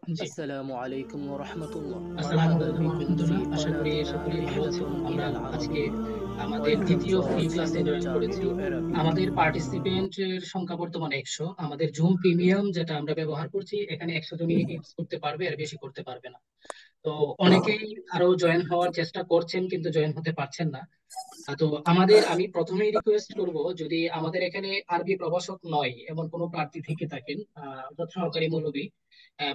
জি। السلام عليكم ورحمة الله. আসসালামু مرحبا আলাইকুম بكم في রহমতুল্লাহ। আশা করি قناتنا সকলেই ভালো رحلة আছেন। আমরা إلى আজকে العربية. আমাদের Welcome দ্বিতীয় to ফ্রি our ক্লাসে channel জয়েন Turn করেছি। to Arabic. আমাদের পার্টিসিপেন্টের সংখ্যা বর্তমানে 100। আমাদের জুম প্রিমিয়াম যেটা আমরা ব্যবহার করছি, এখানে 100 জনই ইউজ করতে পারবে, আর বেশি করতে পারবে না। তো অনেকেই আরো জয়েন হওয়ার চেষ্টা করছেন, কিন্তু জয়েন হতে পারছেন না। তো আমি প্রথমেই রিকোয়েস্ট করব, যদি আমাদের এখানে আরবি প্রভাষক নয় এমন কোনো প্রার্থী থেকে থাকেন, অর্থাৎ সহকারী মৌলবী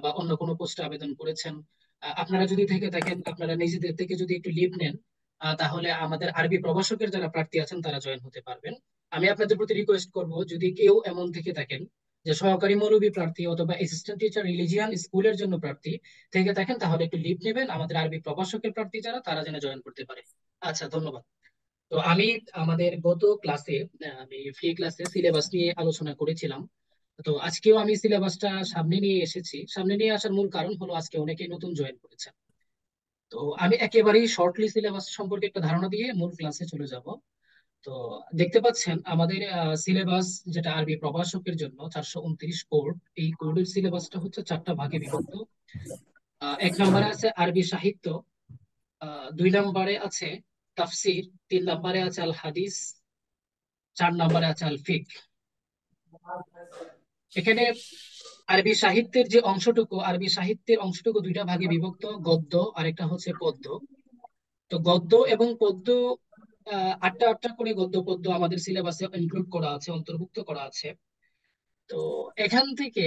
বা অন্য কোনো পোস্টে আবেদন করেছেন, আপনারা যদি থেকে থাকেন, আপনারা নিজেদের থেকে যদি একটু লিভ নেন, তাহলে আমাদের আরবি প্রভাষকের যারা প্রার্থী আছেন তারা জয়েন হতে পারবেন। আমি আপনাদের প্রতি রিকোয়েস্ট করব, যদি কেউ এমন থেকে থাকেন যে সহকারী মৌলবী প্রার্থী অথবা অ্যাসিস্ট্যান্ট টিচার রিলিজিয়ান স্কুলের জন্য প্রার্থী থেকে থাকেন, তাহলে একটু লিভ নেবেন, আমাদের আরবি প্রভাষকের প্রার্থী যারা তারা যেন জয়েন করতে পারে। আচ্ছা, ধন্যবাদ। তো আমাদের গত ক্লাসে, আমি ফ্রি ক্লাসে সিলেবাস নিয়ে আলোচনা করেছিলাম। তো আজকেও আমি সিলেবাসটা সামনে নিয়ে এসেছি। সামনে নিয়ে আসার মূল কারণ হলো আজকে অনেকেই নতুন জয়েন করেছেন। তো আমি একেবারেই শর্টলি সিলেবাস সম্পর্কে একটা ধারণা দিয়ে মূল ক্লাসে চলে যাব। তো দেখতে পাচ্ছেন আমাদের সিলেবাস, যেটা আরবি প্রভাষকের জন্য 429 কোড। এই কোডের সিলেবাসটা হচ্ছে চারটা ভাগে বিভক্ত। এক নম্বরে আছে আরবি সাহিত্য, 2 নম্বরে আছে তাফসির, 3 নম্বরে আছে আল হাদিস, 4 নম্বরে আছে আল ফিক। এখানে আরবি সাহিত্যের অংশটুকু দুইটা ভাগে বিভক্ত, গদ্য আর একটা হচ্ছে পদ্য। তো গদ্য এবং পদ্য, আটটা আটটা করে গদ্য পদ্য আমাদের সিলেবাসে ইনক্লুড করা আছে, অন্তর্ভুক্ত করা আছে। তো এখান থেকে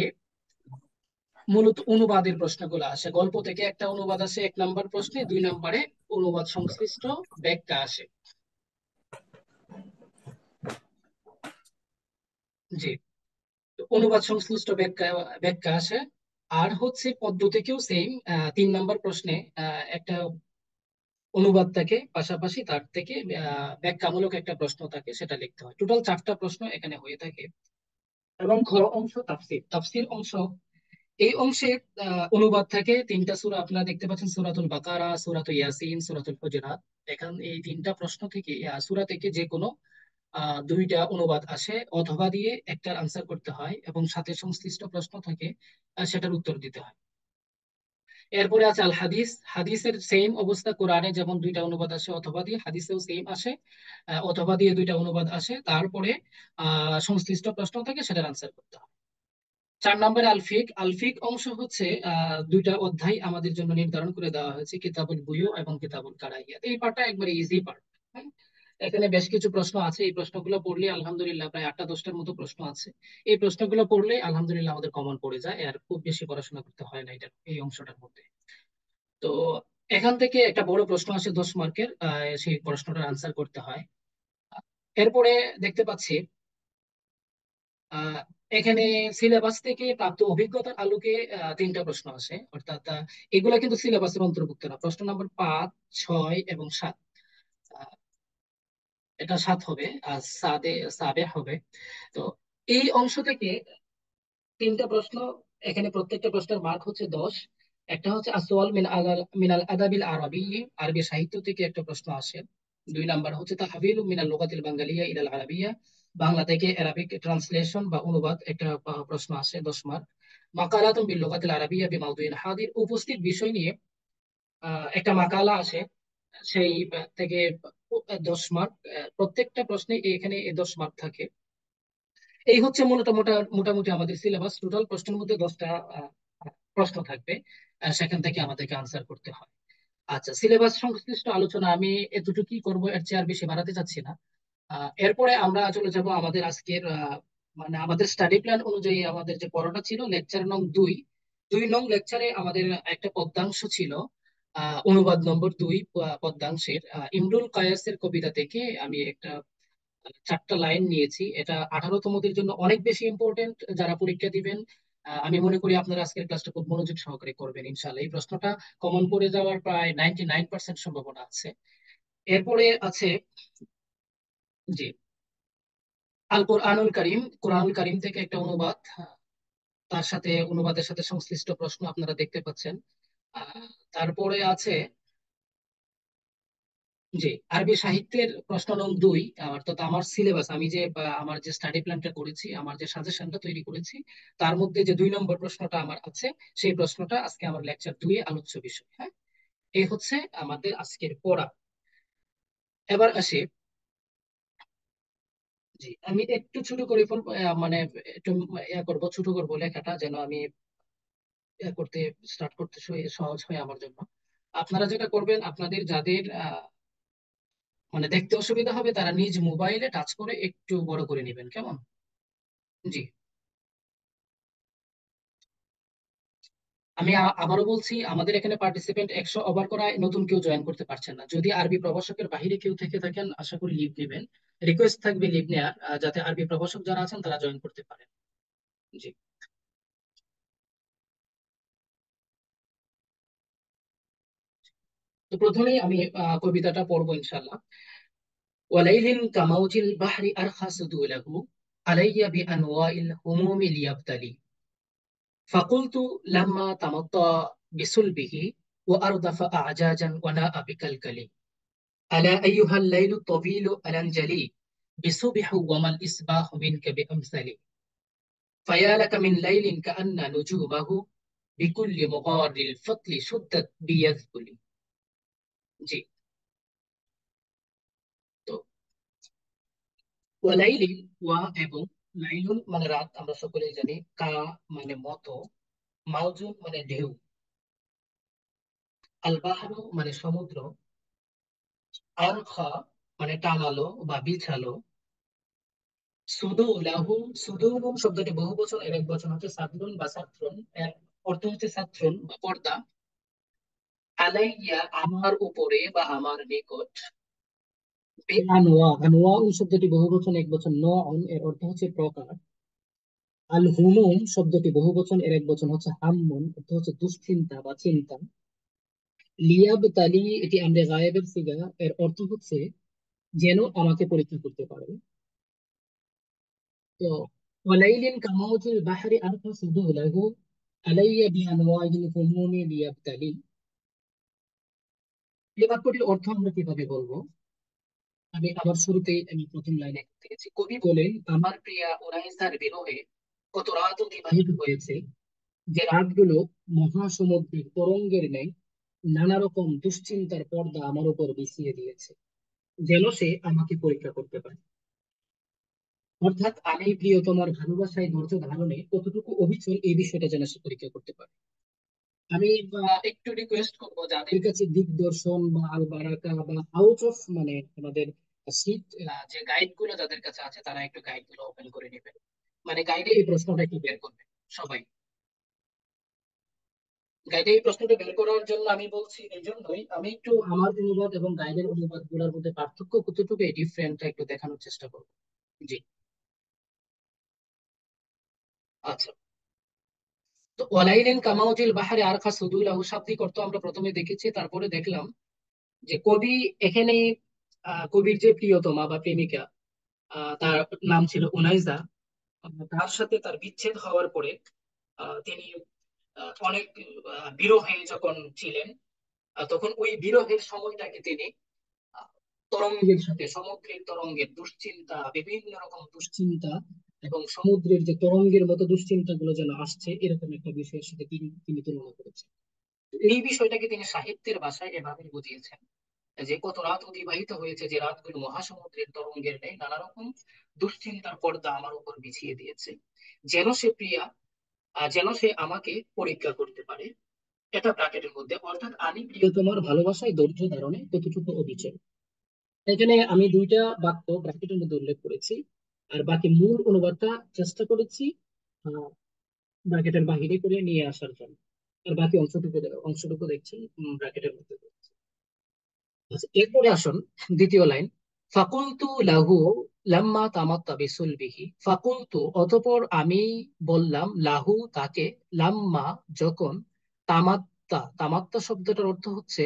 মূলত অনুবাদের প্রশ্নগুলো আসে। গল্প থেকে একটা অনুবাদ আসে 1 নম্বর প্রশ্নে, 2 নম্বরে অনুবাদ সংশ্লিষ্ট ব্যাখ্যা আসে। জি। তো অনুবাদ সংশ্লিষ্ট ব্যাখ্যা ব্যাখ্যা আসে। আর হচ্ছে পদ্য থেকেও সেম, 3 নম্বর প্রশ্নে একটা অনুবাদ থাকে, পাশাপাশি তার থেকে ব্যাখ্যামূলক একটা প্রশ্ন থাকে, সেটা লিখতে হয়। টোটাল 4টা প্রশ্ন এখানে হয়ে থাকে। এবং খ অংশ তাফসির, তাফসির অংশ। এই অংশে অনুবাদ থাকে 3টা সূরা, আপনারা দেখতে পাচ্ছেন, সূরাতুল বাকারা, সূরাতুল ইয়াসিন, সূরাতুল হুজুরাত। এখন এই 3টা প্রশ্ন থেকে, সূরা থেকে যে কোনো 2টা অনুবাদ আসে, অথবা দিয়ে একটার আনসার করতে হয়, এবং সাথে সংশ্লিষ্ট প্রশ্ন থাকে, সেটার উত্তর দিতে হয়। এরপরে আছে আল হাদিস। হাদিসের সেম অবস্থা, কোরআনে যেমন 2টা অনুবাদ আসে অথবা দিয়ে, হাদিসেও সেম আসে, অথবা দিয়ে 2টা অনুবাদ আসে। তারপরে সংশ্লিষ্ট প্রশ্ন থাকে, সেটার আনসার করতে হয়। 4 নম্বরে আলফিক। আলফিক অংশ হচ্ছে 2টা অধ্যায় আমাদের জন্য নির্ধারণ করে দেওয়া হয়েছে, কিতাবুল বুয়ু এবং কিতাবুল কারাইয়াত। এই পার্টটা একবারে ইজি পার্ট। এখানে বেশ কিছু প্রশ্ন আছে, এই প্রশ্নগুলো পড়লে আলহামদুলিল্লাহ প্রায় 8টা 10টার মতো প্রশ্ন আছে। এই প্রশ্নগুলো পড়লে আলহামদুলিল্লাহ আমাদের কমন পড়ে যায়, আর খুব বেশি পড়াশোনা করতে হয় না এটা, এই অংশটার মধ্যে। তো এখান থেকে একটা বড় প্রশ্ন আসে 10 মার্কের, সেই প্রশ্নটার আনসার করতে হয়। এরপরে দেখতে পাচ্ছি আহ, এখানে সিলেবাস থেকে প্রাপ্ত অভিজ্ঞতার আলোকে 3টা প্রশ্ন আসে, অর্থাৎ এগুলা কিন্তু সিলেবাসের অন্তর্ভুক্ত না। প্রশ্ন নম্বর 5, 6 এবং 7। আহ, এটা 7 হবে, আর সাবে হবে। তো এই অংশ থেকে 3টা প্রশ্ন, এখানে প্রত্যেকটা প্রশ্নের মার্ক হচ্ছে 10। একটা হচ্ছে আসওয়াল মিনাল আদাবিল আরবি, আরবি সাহিত্য থেকে একটা প্রশ্ন আসে। 2 নাম্বার হচ্ছে তাহবিলু মিনাল লুগাতিল বাঙ্গালিয়া ইলাল আরাবিয়া, বাংলা থেকে আরবিক ট্রান্সলেশন বা অনুবাদ, একটা প্রশ্ন আসে, 10 মার্ক। মাকালাতুন বিল লুগাতিল আরাবিয়া বিমাউদুইন হাদির, উপস্থিত বিষয় নিয়ে একটা মাকালা আসে, সেই থেকে 10 মার্ক। প্রত্যেকটা প্রশ্নে এখানে 10 মার্ক থাকে। এই হচ্ছে মূলত মোটামুটি আমাদের সিলেবাস। টোটাল প্রশ্নের মধ্যে 10টা প্রশ্ন থাকবে, সেখান থেকে আমাদেরকে আনসার করতে হয়। আচ্ছা, সিলেবাস সংশ্লিষ্ট আলোচনা আমি এতটুকুই করব, এর চেয়ে আর বেশি বাড়াতে চাচ্ছি না। এরপরে আমরা চলে যাব আমাদের আজকের, মানে আমাদের স্টাডি প্ল্যান অনুযায়ী আমাদের যে পড়াটা ছিল, লেকচার নং 2। 2 নং লেকচারে আমাদের একটা পদ্যাংশ ছিল, অনুবাদ নম্বর 2 পদ্যাংশের, ইমরুল কায়াসের কবিতা থেকে আমি একটা 4টা লাইন নিয়েছি। এটা 18তমদের জন্য অনেক বেশি ইম্পর্টেন্ট, যারা পরীক্ষা দিবেন। আমি মনে করি আপনারা আজকের ক্লাসটা খুব মনোযোগ সহকারে করবেন ইনশাল্লাহ। এই প্রশ্নটা কমন পড়ে যাওয়ার প্রায় 99% সম্ভাবনা আছে। এরপরে আছে, জি, আল কোরআনুল করিম। কোরআনুল করিম থেকে একটা অনুবাদ, তার সাথে অনুবাদের সাথে সংশ্লিষ্ট প্রশ্ন আপনারা দেখতে পাচ্ছেন। তারপরে আছে জি, আরবি সাহিত্যের প্রশ্ন নং 2। অর্থাৎ আমার সিলেবাস, আমি যে আমার যে স্টাডি প্ল্যানটা করেছি, আমার যে সাজেশনটা তৈরি করেছি, তার মধ্যে যে 2 নম্বর প্রশ্নটা আমার আছে, সেই প্রশ্নটা আজকে আমার লেকচার 2 এ আলোচ্য বিষয়। হ্যাঁ, এই হচ্ছে আমাদের আজকের পড়া। এবার আসি। জি, আমি একটু ছোট করে ফেলবো, মানে একটু করবো, ছোট করবো লেখাটা, যেন আমি করতে স্টার্ট করতে সহজ হয় আমার জন্য। আপনারা যেটা করবেন, আপনাদের যাদের মানে দেখতে অসুবিধা হবে, তারা নিজ মোবাইলে টাচ করে একটু বড় করে নেবেন, কেমন? জি, আমি আবারও বলছি, আমাদের এখানে পার্টিসিপেন্ট 100 ওভার করায় নতুন কেউ জয়েন করতে পারছেন না। যদি আরবি প্রভাষকের বাইরে কেউ থেকে থাকেন, আশা করি লিভ নেবেন। রিকোয়েস্ট থাকবে লিভ নেওয়ার, যাতে আরবি প্রভাষক যারা আছেন তারা জয়েন করতে পারেন। জি, তো প্রথমেই আমি কবিতাটা পড়বো ইনশাল্লাহ। ওয়ালাইলিন কামাউজিল বাহরি আরখা সুদুলাহু আলাইয়া বিআনওয়াইল হুমুমি লিয়াবতালি فقلت لما تمطى بصلبه وأردف أعجاجا وناء بكلكلي ألا أيها الليل الطويل ألنجلي بصبح وما الإصباح منك بأمثل فيا لك من ليل كأن نجومه بكل مغار الفضل شدت بيذبل জি। তো ওয়ালাইলিন, ওয়া এবং লাইলুন মানে রাত, আমরা সকলেই জানি। কা মানে মতো, মাউজুন মানে ঢেউ, আল বাহরু মানে সমুদ্র, আরখা মানে টানালো বা বিছালো, সুদু লাহু, সুদু শব্দটি বহু বচন, এর এক বচন হচ্ছে সাদরুন বা সাত্রুন। এর অর্থ হচ্ছে সাত্রুন বা পর্দা। আলাইয়া আমার উপরে বা আমার নিকট। আনোয়া, আনোয়া শব্দটি বহু বচন, এক বচন নন, এর অর্থ হচ্ছে প্রকার। আল হুমুম শব্দটি বহু বচন, এর এক বচন হচ্ছে হাম্মুন, অর্থ হচ্ছে দুশ্চিন্তা বা চিন্তা। লিয়াব তালি, এটি আমরে গায়েবের সিগা, এর অর্থ হচ্ছে যেন আমাকে পরীক্ষা করতে পারে। তো ওয়ালাইলিন কামাউজিল বাহরি আরফা সুদুলাহু আলাইয়া বিআনওয়াইল হুমুমি লিয়াবতালি। এই বাক্যটির অর্থ আমরা কিভাবে বলবো? আমি আবার শুরুতেই আমি প্রথম লাইনে দেখেছি, কবি বলেন, আমার প্রিয়া উনাইসার বিরহে কত রাত অতিবাহিত হয়েছে, যে রাতগুলো মহাসমুদ্রের তরঙ্গের ন্যায় নানা রকম দুশ্চিন্তার পর্দা আমার উপর বিছিয়ে দিয়েছে, যেন সে আমাকে পরীক্ষা করতে পারে। অর্থাৎ আমি প্রিয়তমার ভালোবাসায় ধৈর্য ধারণে কতটুকু অবিচল, এই বিষয়টা যেন সে পরীক্ষা করতে পারে। আমি একটু রিকোয়েস্ট করবো, যাদের কাছে দিগদর্শন বা আল বারাকা বা আউট অফ মানে আমাদের শীট, যে গাইড গুলো যাদের কাছে আছে, তারা একটু গাইড গুলো ওপেন করে নেবেন। মানে গাইডে এই প্রশ্নটা একটু বের করবেন সবাই। গাইডে এই প্রশ্নটা বের করার জন্য আমি বলছি, এই জন্যই আমি একটু আমার অনুবাদ এবং গাইডের অনুবাদ গুলোর মধ্যে পার্থক্য কতটুকু, এই ডিফারেন্টটা একটু দেখানোর চেষ্টা করবো। জি, আচ্ছা। তো ওয়ালাইলিন কামাউজিল বাহারে আরখা সুদুলাহু শাব্দিক অর্থ আমরা প্রথমে দেখেছি, তারপরে দেখলাম যে কবি এখানে কবির যে প্রিয়তমা বা প্রেমিকা, তার নাম ছিল উনাইজা। তার সাথে তার বিচ্ছেদ হওয়ার পরে তিনি অনেক বিরহে যখন ছিলেন, তখন ওই বিরহের সময়টাকে তিনি আহ, তরঙ্গের সাথে, সমুদ্রের তরঙ্গের দুশ্চিন্তা, বিভিন্ন রকম দুশ্চিন্তা এবং সমুদ্রের যে তরঙ্গের মতো দুশ্চিন্তা গুলো যেন আসছে, এরকম একটা বিষয়ের সাথে তিনি তিনি তুলনা করেছেন। তো এই বিষয়টাকে তিনি সাহিত্যের ভাষায় এভাবে বুঝিয়েছেন, যে কত রাত অতিবাহিত হয়েছে, যে রাতগুলো মহাসমুদ্রের তরঙ্গের নেই নানা রকম দুশ্চিন্তার পর্দা আমার উপর বিছিয়ে দিয়েছে, যেন সে প্রিয়া, যেন সে আমাকে পরীক্ষা করতে পারে। এটা ব্র্যাকেটের মধ্যে, অর্থাৎ আমি প্রিয়তমার ভালোবাসায় ধৈর্য ধারণে কতটুকু অবিচল। এখানে আমি 2টা বাক্য ব্র্যাকেটের মধ্যে উল্লেখ করেছি, আর বাকি মূল অনুবাদটা চেষ্টা করেছি ব্র্যাকেটের বাহিরে করে নিয়ে আসার জন্য। আর বাকি অংশটুকু অংশটুকু দেখছি ব্র্যাকেটের মধ্যে। আচ্ছা, এরপরে আসুন দ্বিতীয় লাইন। ফাকুলতু লাহু লাম্মা তামাত্তা বিসুলবিহি, ফাকুলতু অতঃপর আমি বললাম, লাহু তাকে, লাম্মা যখন, তামাত্তা, তামাত্তা শব্দটার অর্থ হচ্ছে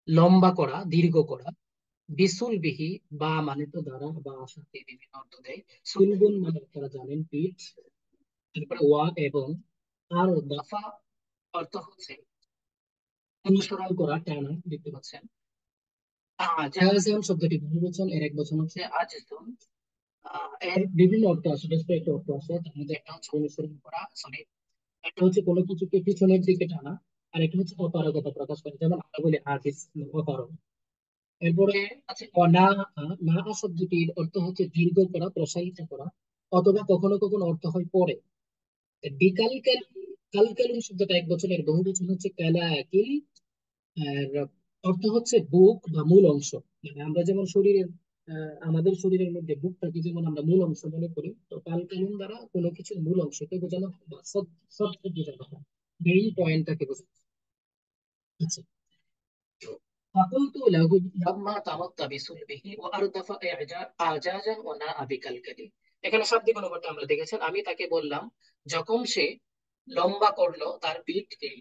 লম্বা করা, দীর্ঘ করা। বিসুলবিহি, বা মানে তো দ্বারা বা সাথে বিভিন্ন অর্থ দেয়। সুলবুন মানে আপনারা জানেন পিঠ। এরপরে ওয়া এবং, আর দাফা অর্থ হচ্ছে অনুসরণ করা, টানা, দেখতে পাচ্ছেন। জাহাজান শব্দটি বহুবচন, এর এক বচন হচ্ছে আজিজুন। এর বিভিন্ন অর্থ আছে, বেশ কয়েকটা অর্থ আছে, তার মধ্যে একটা হচ্ছে অনুসরণ করা, সরি, একটা হচ্ছে কোনো কিছুকে পিছনের দিকে টানা, আর একটা হচ্ছে অপারগতা প্রকাশ করে, যেমন আমরা বলি আজিজ, অপারগ। এরপরে আছে অনা। না শব্দটির অর্থ হচ্ছে দীর্ঘ করা, প্রসারিত করা, অথবা কখনো কখনো অর্থ হয় পরে। বিকাল কাল, কাল কালুন শব্দটা এক বছরের বহু বচন হচ্ছে কালাকিল। আর অর্থ হচ্ছে বুক বা মূল অংশ। মানে আমরা যেমন শরীরের, আমাদের শরীরের মধ্যে বুকটাকে যেমন আমরা মূল অংশ মনে করি, তো কাল কানুন দ্বারা কোনো কিছুর মূল অংশকে বোঝানো হয় বা সব বোঝানো হয়, মেইন পয়েন্টটাকে বোঝানো হয়। আচ্ছা, فقلت له لما تمط بصلبه واردف اعجاجا وناء بكلكله। এখানে শাব্দিক অনুবাদটা আমরা দেখেছেন, আমি তাকে বললাম যখন সে লম্বা করলো তার পিঠকে,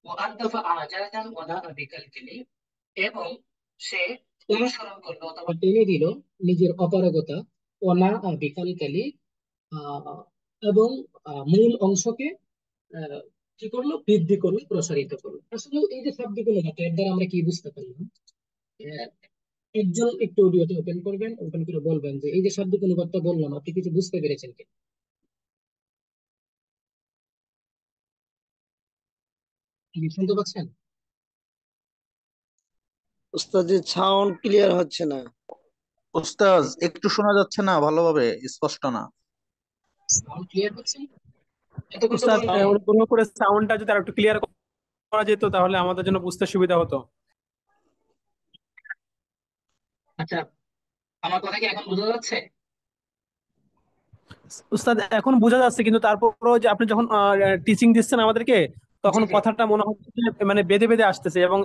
ওয়ার্দাফা আজাজান ওয়ানাআ বিকালকিলি, এবং সে অনুসরণ করলো অথবা টেনে দিল নিজের অপারগতা, অনা বিকালকালী, আহ, এবং মূল অংশকে আহ, কি করলো, বৃদ্ধি করলো, প্রসারিত করলো। আসলে এই যে শব্দ গুলো থাকে, এর দ্বারা আমরা কি বুঝতে পারলাম? আহ, একজন একটু অডিওতে ওপেন করবেন, ওপেন করে বলবেন যে এই যে শব্দ অনুবাদটা বললাম, আপনি কিছু বুঝতে পেরেছেন কি? কি শুনতে পাচ্ছেন? ওস্তাদের সাউন্ড ক্লিয়ার হচ্ছে না। ওস্তাজ, একটু শোনা যাচ্ছে না ভালোভাবে, স্পষ্ট না। সাউন্ড ক্লিয়ার হচ্ছে? এতক্ষণ তো উস্তাদ, বললেন। অনুগ্রহ করে সাউন্ডটা যদি আর একটু ক্লিয়ার করা যেত তাহলে আমাদের জন্য বুঝতে সুবিধা হতো। আচ্ছা, আমার কথা কি এখন বোঝা যাচ্ছে? উস্তাদ, এখন বোঝা যাচ্ছে, কিন্তু তারপরও যে আপনি যখন টিচিং দিচ্ছেন আমাদেরকে, জি তখন জি। কথাটা মনে হচ্ছে যে মানে বেঁধে বেঁধে আসতেছে এবং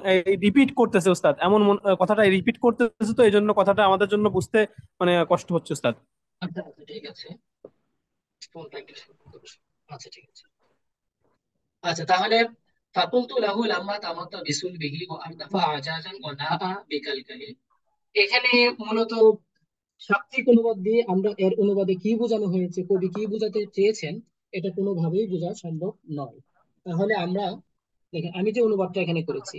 রিপিট করতেছে উস্তাদ, এমন কথাটা রিপিট করতেছে, তো এই জন্য কথাটা আমাদের জন্য বুঝতে মানে কষ্ট হচ্ছে উস্তাদ। আচ্ছা আচ্ছা, ঠিক আছে, ফোনটা একটু শান্ত করো। আচ্ছা ঠিক আছে। আচ্ছা তাহলে, ফাকুলতু লাহু লাম্মা তামাত্তা বিসুলবিহি ওয়া আরদাফা আজাজান ওয়া নাআ বিকালকালি। এখানে মূলত শাব্দিক অনুবাদ দিয়ে আমরা এর অনুবাদে কি বোঝানো হয়েছে, কবি কি বোঝাতে চেয়েছেন, এটা কোনোভাবেই বোঝা সম্ভব নয়। তাহলে আমরা দেখেন, আমি যে অনুবাদটা এখানে করেছি,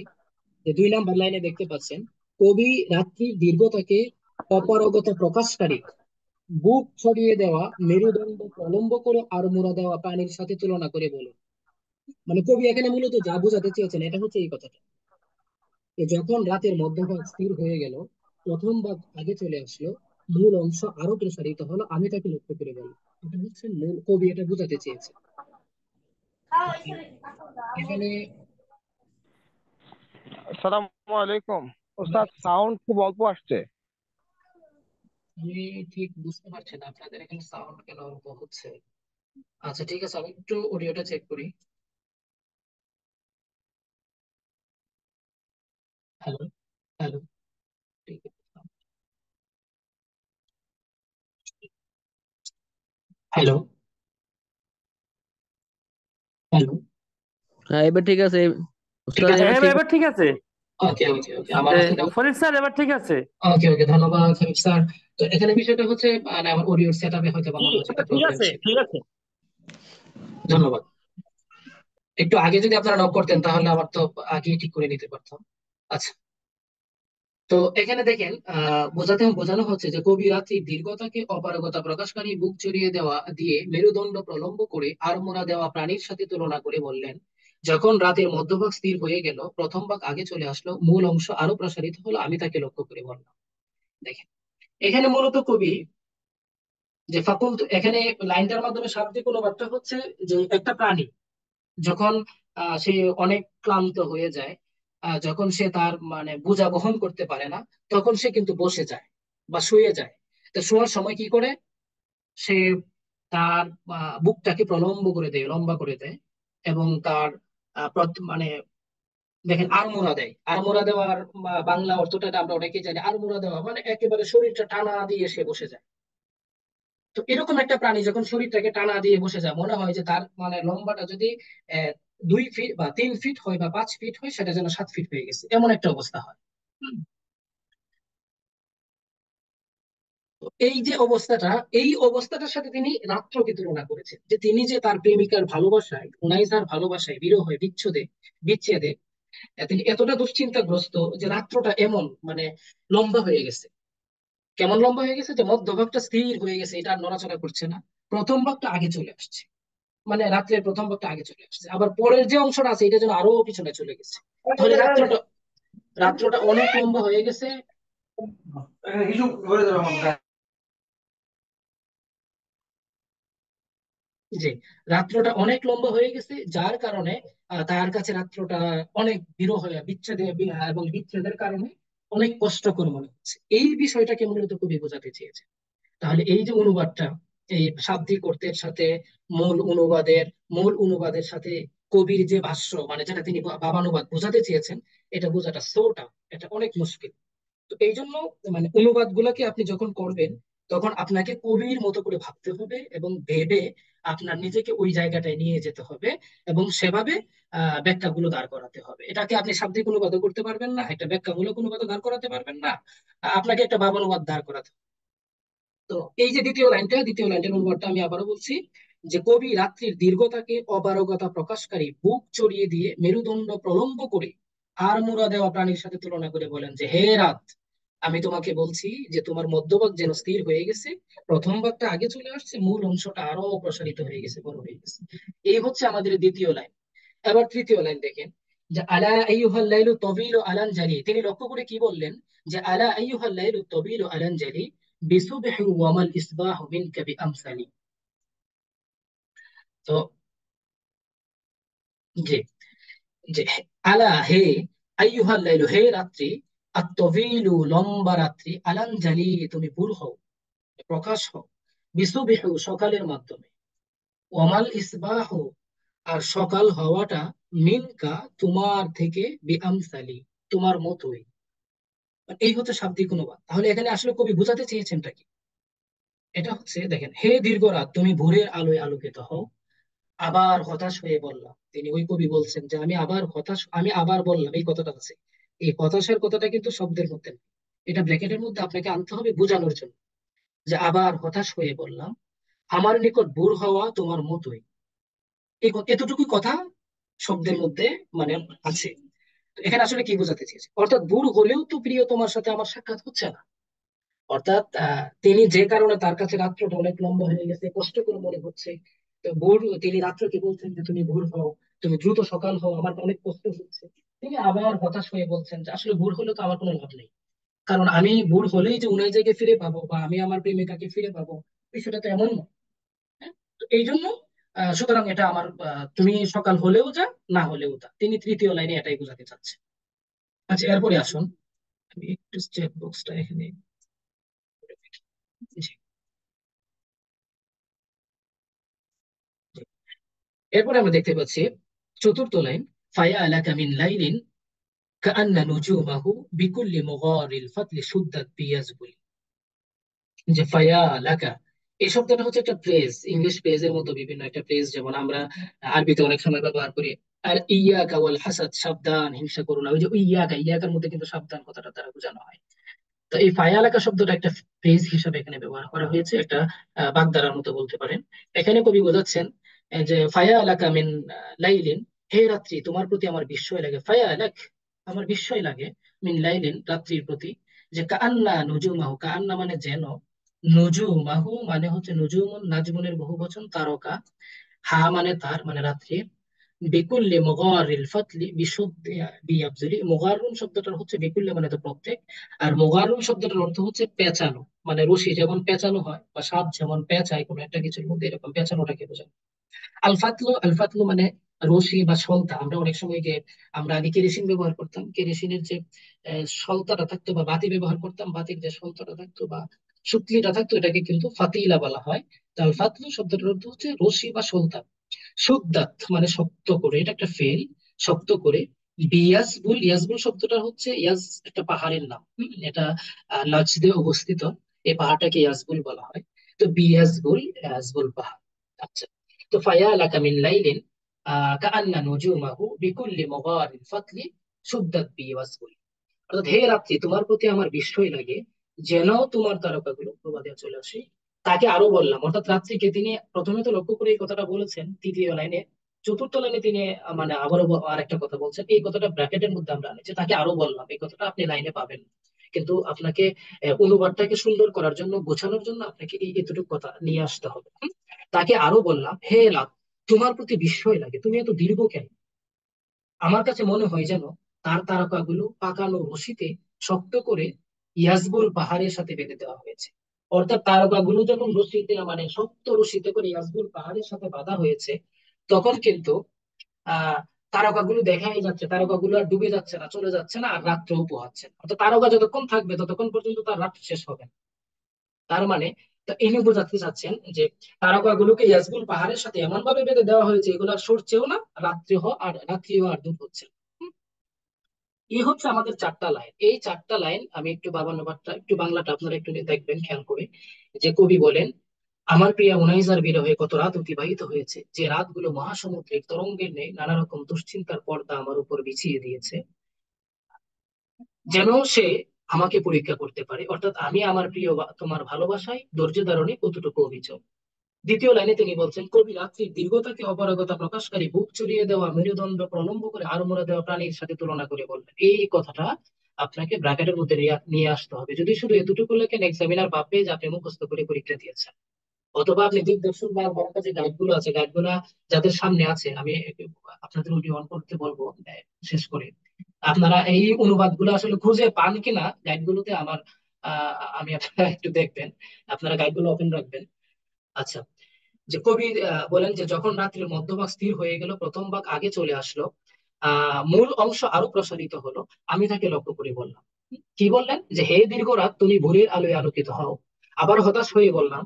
যে 2 নম্বর লাইনে দেখতে পাচ্ছেন, কবি রাত্রির দীর্ঘতাকে অপারগতা প্রকাশকারী, বুক ছড়িয়ে দেওয়া, মেরুদণ্ড প্রলম্ব করে আড়মোড়া দেওয়া প্রাণীর সাথে তুলনা করে বলে। মানে কবি এখানে মূলত যা বোঝাতে চেয়েছেন এটা হচ্ছে এই কথাটা, যে যখন রাতের মধ্যভাগ স্থির হয়ে গেল, প্রথম ভাগ আগে চলে আসলো, মূল অংশ আরো প্রসারিত হলো, আমি তাকে লক্ষ্য করে বলি। এটা হচ্ছে মূল, কবি এটা বোঝাতে চেয়েছে। দেখেন, এখানে আসসালামু আলাইকুম। ওস্তাদ, আমি সাউন্ড খুব অল্প আসছে। আমি ঠিক বুঝতে পারছি না আপনাদের এখানে সাউন্ড কেন অল্প হচ্ছে। আচ্ছা ঠিক আছে, আমি একটু অডিওটা চেক করি। হ্যালো, হ্যালো, ঠিক আছে, হ্যালো, হ্যালো। হ্যাঁ, এবার ঠিক আছে ঠিক উস্তাদ, আছে, এবার হ্যাঁ, এবার ঠিক এবার আছে। ঠিক আছে। ওকে ওকে ওকে, আমার আসলে, ফরিদ স্যার, এবার ঠিক আছে। ওকে ওকে, ধন্যবাদ হাবিব স্যার। তো এখানে বিষয়টা হচ্ছে, মানে আমার অডিও সেট আপে হয়তো বা জি, মনে হচ্ছে এবার একটা ঠিক প্রবলেম আছে, ছিল। ঠিক আছে। ধন্যবাদ। একটু আগে যদি আপনারা নক করতেন তাহলে আমার তো আগে ঠিক করে নিতে পারতাম। আচ্ছা, তো এখানে দেখেন, বোঝানো হচ্ছে যে কবি রাত্রির দীর্ঘতাকে অপারগতা প্রকাশকারী, বুক চড়িয়ে দেওয়া দিয়ে মেরুদণ্ড প্রলম্ব করে আড়মোড়া দেওয়া প্রাণীর সাথে তুলনা করে বললেন, যখন রাতের মধ্যভাগ স্থির হয়ে গেল, প্রথম ভাগ আগে চলে আসলো, মূল অংশ আরো প্রসারিত হলো, আমি তাকে লক্ষ্য করে বললাম। দেখেন, এখানে মূলত কবি যে ফাকুল, এখানে লাইনটার মাধ্যমে শাব্দিক অনুবাদটা হচ্ছে যে একটা প্রাণী যখন সে অনেক ক্লান্ত হয়ে যায়, যখন সে তার মানে বোঝা বহন করতে পারে না, তখন সে কিন্তু বসে যায় বা শুয়ে যায়। তো শোয়ার সময় কি করে, সে তার বুকটাকে প্রলম্ব করে দেয়, লম্বা করে দেয়, এবং তার মানে দেখেন আড়মোড়া দেয়। আড়মোড়া দেওয়ার বাংলা অর্থটা আমরা অনেকেই জানি, আড়মোড়া দেওয়া মানে একেবারে শরীরটা টানা দিয়ে সে বসে যায়। তো এরকম একটা প্রাণী যখন শরীরটাকে টানা দিয়ে বসে যায়, মনে হয় যে তার মানে লম্বাটা যদি আহ 2 ফিট বা 3 ফিট হয় বা 5 ফিট হয়, সেটা যেন 7 ফিট হয়ে গেছে, এমন একটা অবস্থা হয়। হুম। তো এই যে অবস্থাটা, এই অবস্থাটার সাথে তিনি রাত্রকে তুলনা করেছেন, যে তিনি যে তার প্রেমিকার ভালোবাসায়, উনাইসার ভালোবাসায়, বিরহে, বিচ্ছেদে, তিনি এতটা দুশ্চিন্তাগ্রস্ত যে রাত্রটা এমন মানে লম্বা হয়ে গেছে। কেমন লম্বা হয়ে গেছে যে মধ্যভাগটা স্থির হয়ে গেছে, এটা আর নড়াচড়া করছে না। প্রথম ভাগটা আগে চলে আসছে, মানে রাত্রের প্রথম ভাগটা আগে চলে আসছে, আবার পরের যে অংশটা আছে এটা যেন আরো পিছনে চলে গেছে। তাহলে রাত্রটা রাত্রটা অনেক লম্বা হয়ে গেছে। যে রাত্রটা অনেক লম্বা হয়ে গেছে, যার কারণে তার কাছে রাত্রটা অনেক বিরহ হয়ে এবং বিচ্ছেদের কারণে অনেক কষ্টকর মনে হচ্ছে। এই বিষয়টাকে মূলত কবি বোঝাতে চেয়েছে। তাহলে এই যে অনুবাদটা, এই শাব্দিক অর্থের সাথে মূল অনুবাদের মূল অনুবাদের সাথে কবির যে ভাষ্য, মানে যেটা তিনি ভাবানুবাদ বোঝাতে চেয়েছেন, এটা বোঝাটা সোটা, এটা অনেক মুশকিল। তো এই জন্য মানে অনুবাদ গুলাকে আপনি যখন করবেন, তখন আপনাকে কবির মতো করে ভাবতে হবে এবং ভেবে আপনার নিজেকে ওই জায়গাটায় নিয়ে যেতে হবে এবং সেভাবে ব্যাখ্যাগুলো দাঁড় করাতে হবে। এটাকে আপনি শাব্দিক অনুবাদও করতে পারবেন না, একটা ব্যাখ্যামূলক অনুবাদও দাঁড় করাতে পারবেন না, আপনাকে একটা ভাবানুবাদ দাঁড় করাতে হবে। তো এই যে দ্বিতীয় লাইনটার অনুবাদটা আমি আবারও বলছি, যে কবি রাত্রির দীর্ঘতাকে অপারগতা প্রকাশকারী বুক চড়িয়ে দিয়ে মেরুদণ্ড প্রলম্ব করে আর মুরা দেওয়া প্রাণীর সাথে তুলনা করে বলেন যে হে রাত, আমি তোমাকে বলছি যে তোমার মধ্যভাগ যেন স্থির হয়ে গেছে, প্রথম ভাগটা আগে চলে আসছে, মূল অংশটা আরো প্রসারিত হয়ে গেছে, বড় হয়ে গেছে। এই হচ্ছে আমাদের দ্বিতীয় লাইন। এবার তৃতীয় লাইন দেখেন, যে আলা আইয়ুহাল লাইলু তাবিলু আলান জারি, তিনি লক্ষ্য করে কি বললেন, যে আলা আইয়ুহাল লাইলু তাবিলু আলান জারি বিসুবহি ওয়ামাল ইসবাহু মিনকা বিআমসালি। তো যে যে আলা হে, আইয়ুহাল লাইলু হে রাত্রি, আত-তাবিলু লম্বা রাত্রি, আলান জালি তুমি ভোর হও, প্রকাশ হও, বিসুবহু সকালের মাধ্যমে, ওয়ামাল ইসবাহু আর সকাল হওয়াটা, মিনকা তোমার থেকে, বিআমসালি তোমার মতোই। এই হচ্ছে শাব্দিক অনুবাদ। তাহলে এখানে আসলে কবি বোঝাতে চেয়েছেনটা কি? এটা হচ্ছে দেখেন, হে দীর্ঘ রাত তুমি ভোরের আলোয় আলোকিত হও। আবার হতাশ হয়ে বললাম, তিনি ওই কবি বলছেন যে আমি আবার হতাশ, আমি আবার বললাম, এই কথাটা আছে। এই হতাশার কথাটা কিন্তু শব্দের মধ্যে নেই, এটা ব্র্যাকেটের মধ্যে আপনাকে আনতে হবে বোঝানোর জন্য, যে আবার হতাশ হয়ে বললাম, আমার নিকট ভোর হওয়া তোমার মতোই। এতটুকু কথা শব্দের মধ্যে মানে আছে। তো এখানে আসলে কি বোঝাতে চেয়েছে, অর্থাৎ ভোর হলেও তো প্রিয় তোমার সাথে আমার সাক্ষাৎ হচ্ছে না। অর্থাৎ তিনি যে কারণে তার কাছে রাত্রটা অনেক লম্বা হয়ে গেছে, কষ্ট করে মনে হচ্ছে, তো ভোর, তিনি রাত্রকে বলছেন যে তুমি ভোর হও, তুমি দ্রুত সকাল হও, আমার অনেক কষ্ট হচ্ছে। তিনি আবার হতাশ হয়ে বলছেন যে আসলে ভোর হলে তো আমার কোনো লাভ নেই, কারণ আমি ভোর হলেই যে উনার জায়গায় ফিরে পাবো বা আমি আমার প্রেমিকাকে ফিরে পাবো, বিষয়টা তো এমন নয়। হ্যাঁ? তো এই জন্য সুতরাং এটা আমার তুমি সকাল হলেও যা, না হলেও তা, তিনি তৃতীয় লাইনে এটাই বোঝাতে চাচ্ছে। আচ্ছা, এরপরে আসুন, আমি একটু চেক বক্সটা এখানে, জি, জি। এরপরে আমরা দেখতে পাচ্ছি চতুর্থ লাইন, ফায়া আলাকা মিন লাইলিন কাআন্না নুজুমাহু বিকুল্লি মুগারিল ফাতলি সুদ্দাত বিয়াজবুল। যে ফায়া আলাকা, এই শব্দটা হচ্ছে একটা ফ্রেজ, ইংলিশ ফ্রেজের মতো বিভিন্ন একটা ফ্রেজ, যেমন আমরা আরবিতে অনেক সময় ব্যবহার করি, আর ইয়াকা ওয়াল হাসাদ, সাবধান হিংসা করো না, ওই যে ওই ইয়াকা, ইয়াকার মধ্যে কিন্তু সাবধান কথাটা দ্বারা বোঝানো হয়। তো এই ফায়া এলাকা শব্দটা একটা ফ্রেজ হিসাবে এখানে ব্যবহার করা হয়েছে, একটা বাগধারার মতো বলতে পারেন। এখানে কবি বোঝাচ্ছেন যে ফায়া এলাকা মিন লাইলিন, হে রাত্রি তোমার প্রতি আমার বিস্ময় লাগে, ফায়া এলাক আমার বিস্ময় লাগে, মিন লাইলিন রাত্রির প্রতি, যে কান্না নুজুমাহু, কান্না মানে যেন, নুজুমাহু মানে হচ্ছে নুজুমুন নাজমুনের বহু বচন, তারকা, হা মানে তার মানে রাত্রি, বিকুল্লি মুগারিল ফাতলি বিশুদ্ধ বিয়াবজুলি, মুগারুন শব্দটার হচ্ছে বিকুল্লি মানে তো প্রত্যেক, আর মুগারুন শব্দটার অর্থ হচ্ছে পেঁচানো, মানে রশি যেমন পেঁচানো হয় বা সাপ যেমন পেঁচায় কোনো একটা কিছুর মধ্যে, এরকম পেঁচানোটাকে বোঝায়। আল ফাতলু মানে রশি বা সলতা। আমরা অনেক সময় যে, আমরা আগে কেরোসিন ব্যবহার করতাম, কেরোসিনের যে সলতাটা থাকতো বা বাতি ব্যবহার করতাম, বাতির যে সলতাটা থাকতো বা সুতলিটা থাকতো, এটাকে কিন্তু ফাতিলা বলা হয়। তো আল ফাতলু শব্দটার অর্থ হচ্ছে রশি বা সলতা। সুদ্দাত মানে শক্ত করে, এটা একটা ফেল, শক্ত করে। বিয়াসবুল, ইয়াসবুল শব্দটা হচ্ছে ইয়াস, একটা পাহাড়ের নাম। এটা নাজদে অবস্থিত, এই পাহাড়টাকে ইয়াসবুল বলা হয়। তো বিয়াসবুল, ইয়াসবুল পাহাড়। আচ্ছা, তো ফায়া লাকা মিন লাইলিন কাআন্না নুজুমাহু বিকুল্লি মুগারিল ফাতলি সুদ্দাত বিয়াসবুল। অর্থাৎ হে রাত্রি তোমার প্রতি আমার বিস্ময় লাগে, যেন তোমার তারকাগুলো প্রবাদে চলে আসে। তাকে আরো বললাম, অর্থাৎ রাত্রিকে তিনি প্রথমে তো লক্ষ্য করে এই কথাটা বলেছেন তৃতীয় লাইনে, চতুর্থ লাইনে তিনি মানে আবারও আরেকটা কথা বলছেন, এই কথাটা ব্র্যাকেটের মধ্যে আমরা আনি যে তাকে আরো বললাম, এই কথাটা আপনি লাইনে পাবেন না। কিন্তু আপনাকে অনুবাদটাকে সুন্দর করার জন্য, গোছানোর জন্য আপনাকে এই এতটুকু কথা নিয়ে আসতে হবে। তাকে আরো বললাম, হে রাত, তোমার প্রতি বিস্ময় লাগে, তুমি এত দীর্ঘ কেন? আমার কাছে মনে হয় যেন তার তারকাগুলো পাকানো রশিতে শক্ত করে ইয়াসবুল পাহাড়ের সাথে বেঁধে দেওয়া হয়েছে। অর্থাৎ তারকাগুলো যখন রশিতে মানে শক্ত রশিতে করে ইয়াসবুল পাহাড়ের সাথে বাঁধা হয়েছে, তখন কিন্তু আহ তারকাগুলো দেখাই যাচ্ছে, তারকাগুলো আর ডুবে যাচ্ছে না, চলে যাচ্ছে না, আর রাত্রেও পোহাচ্ছে না। অর্থাৎ তারকা যতক্ষণ থাকবে ততক্ষণ পর্যন্ত তার রাত শেষ হবে না। তার মানে তো ইনি বোঝাতে চাচ্ছেন যে তারকাগুলোকে ইয়াসবুল পাহাড়ের সাথে এমন ভাবে বেঁধে দেওয়া হয়েছে, এগুলো আর সরছেও না, রাত্রিও আর দূর হচ্ছে না। এই হচ্ছে আমাদের চারটা লাইন। এই চারটা লাইন আমি একটু বাবানুবাদটা, একটু বাংলাটা আপনারা একটু দেখবেন খেয়াল করে। যে কবি বলেন, আমার প্রিয়া উনাইজার বিরহে কত রাত অতিবাহিত হয়েছে, যে রাতগুলো মহাসমুদ্রের তরঙ্গের নেই নানা রকম দুশ্চিন্তার পর্দা আমার উপর বিছিয়ে দিয়েছে, যেন সে আমাকে পরীক্ষা করতে পারে, অর্থাৎ আমি আমার প্রিয় তোমার ভালোবাসায় ধৈর্য ধারণে কতটুকু অবিচল। দ্বিতীয় লাইনে তিনি বলছেন, কবি রাত্রির দীর্ঘতাকে অপারগতা প্রকাশকারী বুক চুরিয়ে দেওয়া মেরুদণ্ড প্রলম্ব করে আড়মোড়া দেওয়া প্রাণীর সাথে তুলনা করে বললেন। এই কথাটা আপনাকে ব্র্যাকেটের মধ্যে নিয়ে আসতে হবে। যদি শুধু এতটুকু লেখেন, এক্সামিনার ভাববে যে আপনি মুখস্থ করে পরীক্ষা দিয়েছেন। অথবা আপনি দিকদর্শন বা বড় কাছে গাইডগুলো আছে, গাইডগুলা যাদের সামনে আছে, আমি একটু আপনাদের অডিও অন করতে বলবো শেষ করে। আপনারা এই অনুবাদগুলো আসলে খুঁজে পান কিনা গাইডগুলোতে আমার, আমি আপনারা একটু দেখবেন, আপনারা গাইডগুলো ওপেন রাখবেন। আচ্ছা, যে কবি বলেন যে যখন রাত্রির মধ্যভাগ স্থির হয়ে গেল, প্রথম ভাগ আগে চলে আসলো, মূল অংশ আরো প্রসারিত হলো, আমি তাকে লক্ষ্য করে বললাম, কি বললেন, যে হে দীর্ঘ রাত, তুমি ভোরের আলোয় আলোকিত হও। আবার হতাশ হয়ে বললাম,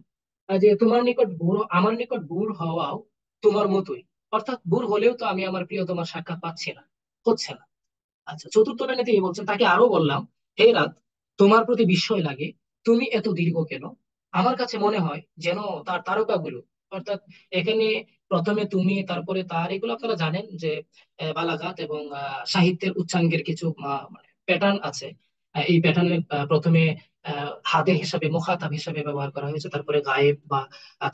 যে তোমার নিকট ভোর, আমার নিকট ভোর হওয়াও তোমার মতোই। অর্থাৎ ভোর হলেও তো আমি আমার প্রিয় তোমার সাক্ষাৎ পাচ্ছি না, হচ্ছে না। আচ্ছা, চতুর্থ লাইনে তিনি বলছেন, তাকে আরো বললাম, হে রাত, তোমার প্রতি বিস্ময় লাগে, তুমি এত দীর্ঘ কেন? আমার কাছে মনে হয় যেন তার তারকাগুলো, অর্থাৎ এখানে প্রথমে তুমি, তারপরে তার, এগুলো আপনারা জানেন যে বালাগাত এবং সাহিত্যের উচ্চাঙ্গের কিছু মানে প্যাটার্ন আছে। এই প্যাটার্নের প্রথমে হাদে হিসাবে, মুখাতাব হিসাবে ব্যবহার করা হয়েছে, তারপরে গায়েব বা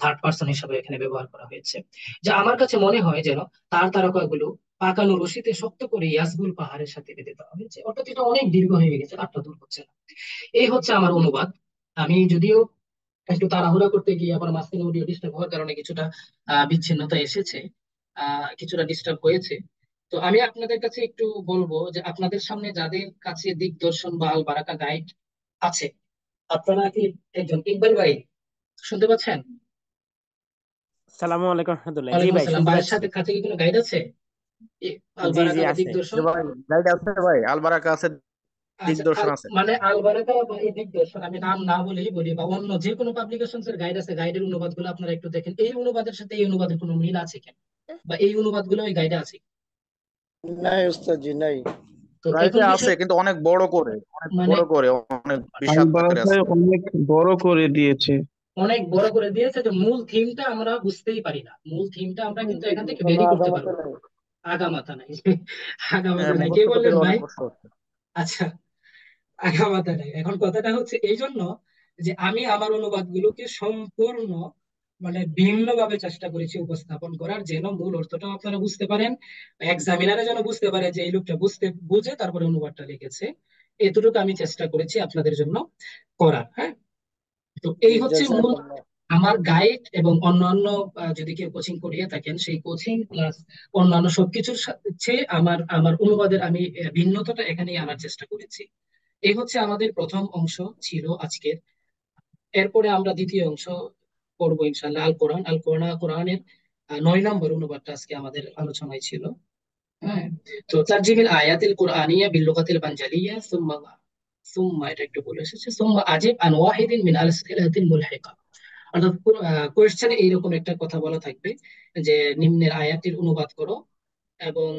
থার্ড পার্সন হিসাবে এখানে ব্যবহার করা হয়েছে। যে আমার কাছে মনে হয় যেন তার তারকাগুলো পাকানো রশিতে শক্ত করে ইয়াসবুল পাহাড়ের সাথে বেঁধে দেওয়া হয়েছে, অর্থাৎ এটা অনেক দীর্ঘ হয়ে গেছে, রাতটা দূর হচ্ছে না। এই হচ্ছে আমার অনুবাদ। আমি যদিও একটু তাড়াহুড়া করতে গিয়ে আবার মাঝখানে অডিও ডিস্টার্ব হওয়ার কারণে কিছুটা বিচ্ছিন্নতা এসেছে, কিছুটা ডিস্টার্ব হয়েছে। তো আমি আপনাদের কাছে একটু বলবো যে আপনাদের সামনে যাদের কাছে দিগদর্শন বা আল বারাকা গাইড আছে, আপনারা কি, একজন ইকবাল ভাই শুনতে পাচ্ছেন? সালামু আলাইকুম রহমতুল্লাহ। জি ওয়ালাইকুম ভাই, আসসালাম। শুনতে ভাইয়ের পাচ্ছি। সাথে কাছে কি কোনো গাইড আছে, আল জি জি, বারাকা বা আছে। দিগদর্শন? যে ভাই গাইড আছে, ভাই আলবারাকা আছে, আচ্ছা, দিগদর্শন আছে। মানে আলবারেকা বা এই দিগদর্শন, আমি নাম না বলেই বলি, বা অন্য যে কোনো পাবলিকেশনস এর গাইড আছে, গাইডের অনুবাদ গুলো আপনারা একটু দেখেন, এই অনুবাদের সাথে এই অনুবাদের কোনো মিল আছে কিনা, বা এই অনুবাদ গুলো ওই গাইডে আছে। নাই উস্তাদ জি নাই। তো এখন গাইডে আছে বিষয়, কিন্তু অনেক বড় করে, অনেক মানে বড় করে, অনেক বিশাল আকারে আছে। আলবারাকায় অনেক বড় করে দিয়েছে। অনেক বড় করে দিয়েছে, যে মূল থিমটা আমরা বুঝতেই পারি না, মূল থিমটা আমরা কিন্তু এখান থেকে কোনো বেরি করতে আগামাথা পারবো না। নাই। আগামাথা নাই আগামাথা হ্যাঁ, নাই কে মুখস্থ করতে বললেন গেলে ভাই? অনেক কষ্ট হচ্ছে। আচ্ছা, আগামাথা নাই। এখন কথাটা হচ্ছে এই জন্য যে আমি আমার অনুবাদ গুলোকে সম্পূর্ণ মানে ভিন্ন ভাবে চেষ্টা করেছি উপস্থাপন করার, যেন মূল অর্থটা আপনারা বুঝতে পারেন, এক্সামিনারে যেন বুঝতে পারে যে এই লোকটা বুঝে তারপরে অনুবাদটা লিখেছে। এতটুকু আমি চেষ্টা করেছি আপনাদের জন্য করার। হ্যাঁ, তো এই জি হচ্ছে মূল জাযাকাল্লাহ। আমার গাইড। এবং অন্যান্য যদি কেউ কোচিং করিয়ে থাকেন, সেই কোচিং প্লাস অন্যান্য সবকিছুর চেয়ে আমার আমার অনুবাদের আমি ভিন্নতাটা এখানেই আনার চেষ্টা করেছি। এই হচ্ছে আমাদের প্রথম অংশ ছিল আজকের। এরপরে আমরা দ্বিতীয় অংশ পড়বো ইনশাল্লাহ, কোরআনের 9 নম্বর অনুবাদটা আজকে আমাদের আলোচনায় ছিল। হ্যাঁ, তো তারজিমিল আয়াতিল কুরআনিয়া বিল লুগাতিল পাঞ্জালিয়া সুম্মা এটা একটু বলে এসেছে, সুম্মা আজিব আন ওয়াহিদিন মিন আল-সিলাতিল মুলহিকা। অর্থাৎ কোয়েশ্চেনে এইরকম একটা কথা বলা থাকবে যে নিম্নের আয়াতির অনুবাদ করো, এবং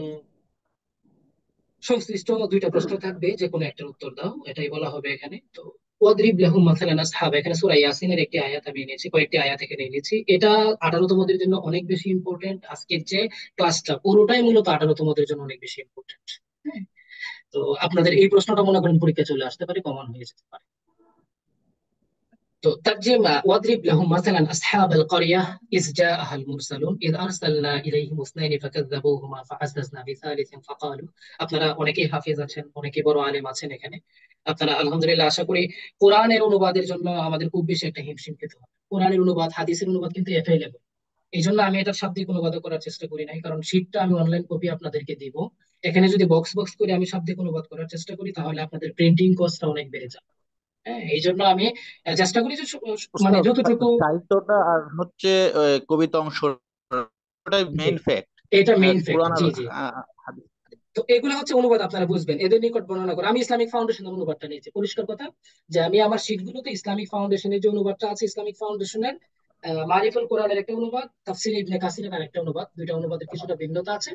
সংশ্লিষ্ট দুইটা প্রশ্ন থাকবে, যে কোনো একটার উত্তর দাও, এটাই বলা হবে এখানে। তো ওয়াদরিব লাহুম মাসালান আসহাব, এখানে সূরা ইয়াসিনের একটি আয়াত আমি নিয়েছি, কয়েকটি আয়াত থেকে নিয়েছি। এটা 18তমদের জন্য অনেক বেশি ইম্পর্টেন্ট। আজকের যে ক্লাসটা পুরোটাই মূলত 18তমদের জন্য অনেক বেশি ইম্পর্টেন্ট। হ্যাঁ, তো আপনাদের এই প্রশ্নটা মনে করেন পরীক্ষা চলে আসতে পারে, কমন হয়ে যেতে পারে। তো ترجمة واضرب لهم مثلا أصحاب القرية إذ جاءها المرسلون إذ أرسلنا إليهم اثنين فكذبوهما فعززنا بثالث فقالوا আপনারা অনেকেই হাফেজ আছেন, অনেকেই বড় আলেম আছেন এখানে। আপনারা আলহামদুলিল্লাহ, আশা করি কোরআনের অনুবাদের জন্য আমাদের খুব বেশি একটা হিমশিম খেতে হবে। কোরআনের অনুবাদ, হাদিসের অনুবাদ কিন্তু অ্যাভেলেবল। এই জন্য আমি এটা শাব্দিক অনুবাদ করার চেষ্টা করি নাই, কারণ শীটটা আমি অনলাইন কপি আপনাদেরকে দিব। এখানে যদি বক্স বক্স করে আমি শাব্দিক অনুবাদ করার চেষ্টা করি তাহলে আপনাদের প্রিন্টিং কস্টটা অনেক বেড়ে যাবে। হ্যাঁ, এই জন্য আমি চেষ্টা করি যে মানে উস্তাদ, যতটুকু। সাহিত্যটা আর হচ্ছে কবিতা অংশ, ওটাই জি, মেইন ফ্যাক্ট। এটা মেইন ফ্যাক্ট। কোরআন আর জি জি। হাদিস। তো এগুলো হচ্ছে অনুবাদ, আপনারা বুঝবেন এদের নিকট বর্ণনা করে। আমি ইসলামিক ফাউন্ডেশনের অনুবাদটা নিয়েছি, পরিষ্কার কথা যে আমি আমার শীটগুলোতে ইসলামিক ফাউন্ডেশনের যে অনুবাদটা আছে, ইসলামিক ফাউন্ডেশনের মারিফুল কোরআনের একটা অনুবাদ, তাফসীর ইবনে কাসিরের আরেকটা অনুবাদ, দুইটা অনুবাদের কিছুটা ভিন্নতা আছে।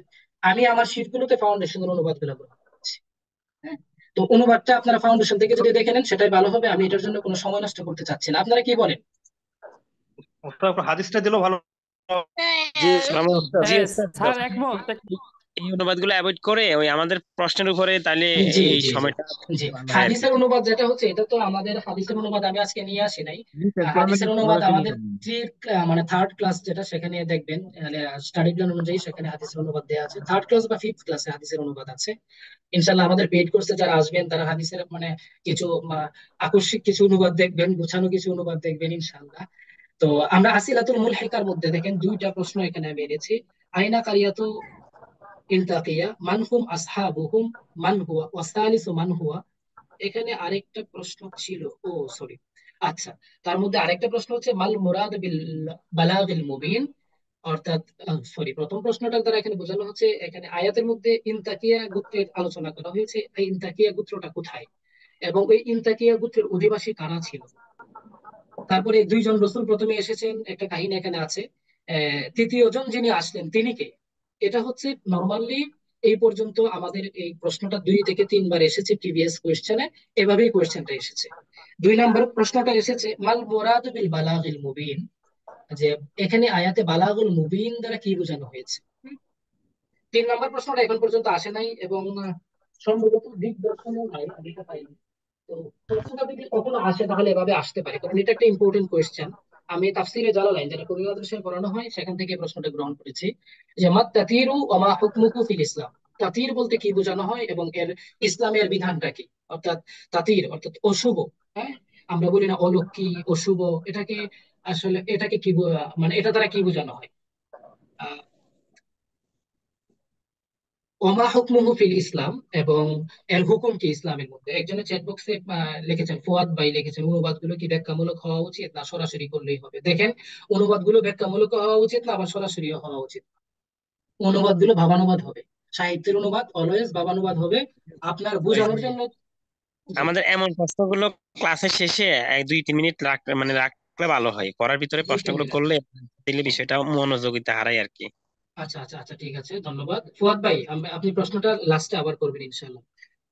আমি আমার শীটগুলোতে ফাউন্ডেশনের অনুবাদগুলো গ্রহণ করছি। হ্যাঁ, তো অনুবাদটা আপনারা ফাউন্ডেশন থেকে যদি দেখে নেন সেটাই ভালো হবে। আমি এটার জন্য কোনো সময় নষ্ট করতে চাচ্ছি না। আপনারা কি বলেন? ওস্তাদ হাদিসটা দিলেও ভালো জি আমার উস্তাদ, হ্যাঁ স্যার একমত। এই অনুবাদগুলো অ্যাভয়েড করে ওই আমাদের প্রশ্নের উপরে তাহলে জি এই জি জি সময়টা জি। হয় আর কি। হাদিসের অনুবাদ যেটা হচ্ছে, এটা তো আমাদের হাদিসের অনুবাদ আমি আজকে নিয়ে আসি নাই। কোরআন হাদিসের অনুবাদ কোরআন আমাদের মানে থার্ড ক্লাস যেটা, সেখানে দেখবেন স্টাডি প্ল্যান অনুযায়ী সেখানে হাদিসের অনুবাদ দেওয়া আছে। থার্ড ক্লাস বা ফিফথ ক্লাসে হাদিসের অনুবাদ আছে। ইনশাল্লাহ আমাদের পেইড কোর্সে যারা আসবেন তারা হাদিসের মানে কিছু আকস্মিক কিছু অনুবাদ দেখবেন, গোছানো কিছু অনুবাদ দেখবেন ইনশাল্লাহ। তো আমরা আসিলাতুল মুলহিকার মধ্যে দেখেন দুইটা প্রশ্ন এখানে আমি এনেছি। আইনা কারিয়াতু ইনতাকিয়া, মান হুম আসহাবুহুম, মান হুয়া ওয়াসালিসু মান হুয়া। এখানে আরেকটা প্রশ্ন ছিল, ও সরি, আচ্ছা, তার মধ্যে আরেকটা প্রশ্ন হচ্ছে মাল মুরাদ বিল বালাগিল মুবিন। অর্থাৎ সরি, প্রথম প্রশ্নটার দ্বারা এখানে বোঝানো হচ্ছে এখানে আয়াতের মধ্যে ইনতাকিয়া গোত্রের আলোচনা করা হয়েছে, এই ইনতাকিয়া গোত্রটা কোথায় এবং ওই ইনতাকিয়া গোত্রের অধিবাসী কারা ছিল। তারপরে দুইজন রসূল প্রথমে এসেছেন, একটা কাহিনী এখানে আছে। তৃতীয় জন যিনি আসলেন তিনি কে? এটা হচ্ছে নর্মালি এই পর্যন্ত আমাদের এই প্রশ্নটা 2 থেকে 3 বার এসেছে প্রিভিয়াস কোয়েশ্চেনে, এভাবেই কোয়েশ্চেনটা এসেছে। 2 নম্বর প্রশ্নটা এসেছে মাল মুরাদ বিল বালাগিল মুবিন, যে এখানে আয়াতে বালাগুল মুবিন দ্বারা কি বোঝানো হয়েছে। 3 নম্বর প্রশ্নটা এখন পর্যন্ত আসে নাই এবং সম্ভবত দিগদর্শনও নাই, আমি এটা পাইনি। তো প্রশ্নটা যদি কখনো আসে তাহলে এভাবে আসতে পারে, কারণ এটা একটা ইম্পর্টেন্ট কোয়েশ্চেন। আমি তাফসিরে জালালাইন, যেটা কবি মাদ্রাসায় পড়ানো হয়, সেখান থেকে প্রশ্নটা গ্রহণ করেছি। যে মাত তাতিরু ওয়া মা হুকমুহু ফিল ইসলাম, তাতির বলতে কি বোঝানো হয় এবং এর ইসলামের বিধানটা কি। অর্থাৎ তাতির অর্থাৎ অশুভ। হ্যাঁ, আমরা বলি না অলক্ষী, অশুভ, এটাকে আসলে এটাকে কি মানে এটা দ্বারা কি বোঝানো হয়। আহ, ওমা হুকমুহু ফিল ইসলাম, এবং এর হুকুম কি ইসলামের মধ্যে। একজনের চ্যাট বক্সে লিখেছেন, ফুয়াদ ভাই লিখেছেন, অনুবাদগুলো কি ব্যাখ্যামূলক হওয়া উচিত না সরাসরি করলেই হবে। দেখেন, অনুবাদগুলো ব্যাখ্যামূলক হওয়া উচিত না আবার সরাসরি হওয়া উচিত। অনুবাদগুলো ভাবানুবাদ হবে। সাহিত্যের অনুবাদ অলওয়েজ ভাবানুবাদ হবে, আপনার বোঝানোর জন্য। জি আমাদের এমন প্রশ্নগুলো ক্লাসের শেষে 2-3 মিনিট রাখলে ভালো হয়, পড়ার ভিতরে জি, প্রশ্নগুলো করলে দিলে বিষয়টা মনোযোগিতা হারায় আর কি। আচ্ছা আচ্ছা আচ্ছা, ঠিক আছে, ধন্যবাদ ফুয়াদ ভাই। আপনি প্রশ্নটা লাস্টে আবার করবেন ইনশাল্লাহ।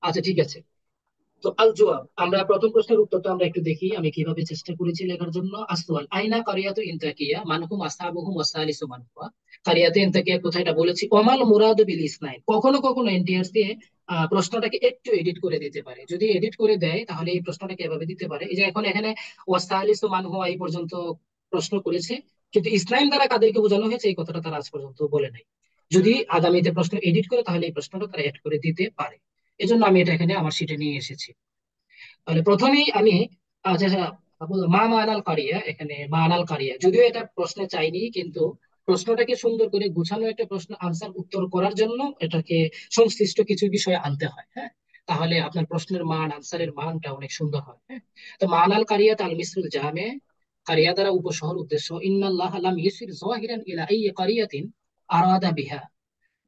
আচ্ছা ঠিক আছে। তো আল জবাব, আমরা প্রথম প্রশ্নের উত্তরটা আমরা একটু দেখি আমি কিভাবে চেষ্টা করেছি লেখার জন্য। আসওয়াল আইনা কারিয়াতু ইনতাকিয়া মানহুম আসহাবুহুম ওয়াসালিসু মান হুয়া। কারিয়াতু ইনতাকিয়া কোথায় এটা বলেছি। ওমাল মুরাদু বিল ইসনাইন, কখনো কখনো এনটিআরসি দিয়ে প্রশ্নটাকে একটু এডিট করে দিতে পারে। যদি এডিট করে দেয় তাহলে এই প্রশ্নটাকে এভাবে দিতে পারে, এই যে এখন এখানে ওয়াসালিসু মান হুয়া এই পর্যন্ত প্রশ্ন করেছে, কিন্তু ইসনাইন দ্বারা কাদেরকে বোঝানো হয়েছে এই কথাটা তারা আজ পর্যন্ত বলে নাই। যদি আগামীতে প্রশ্ন এডিট করে তাহলে এই প্রশ্নটা তারা এড করে দিতে পারে। এজন্য আমি এটা এখানে আমার শিটে নিয়ে এসেছি। তাহলে প্রথমেই আমি যেটা মা মানাল কারিয়া, এখানে মানাল কারিয়া যদিও এটা প্রশ্নে চাইনি, কিন্তু প্রশ্নটাকে সুন্দর করে গুছানো একটা প্রশ্ন আনসার উত্তর করার জন্য এটাকে সংশ্লিষ্ট কিছু বিষয় আনতে হয়। হ্যাঁ, তাহলে আপনার প্রশ্নের মান, আনসারের মানটা অনেক সুন্দর হয়। হ্যাঁ, তো মানাল কারিয়া তাল মিসরুল জামে, কারিয়া দ্বারা উপশহর উদ্দেশ্য। ইন্নাল্লাহ লাম ইউসির যাহিরান ইলা আই কারিয়াতিন আরাদা বিহা,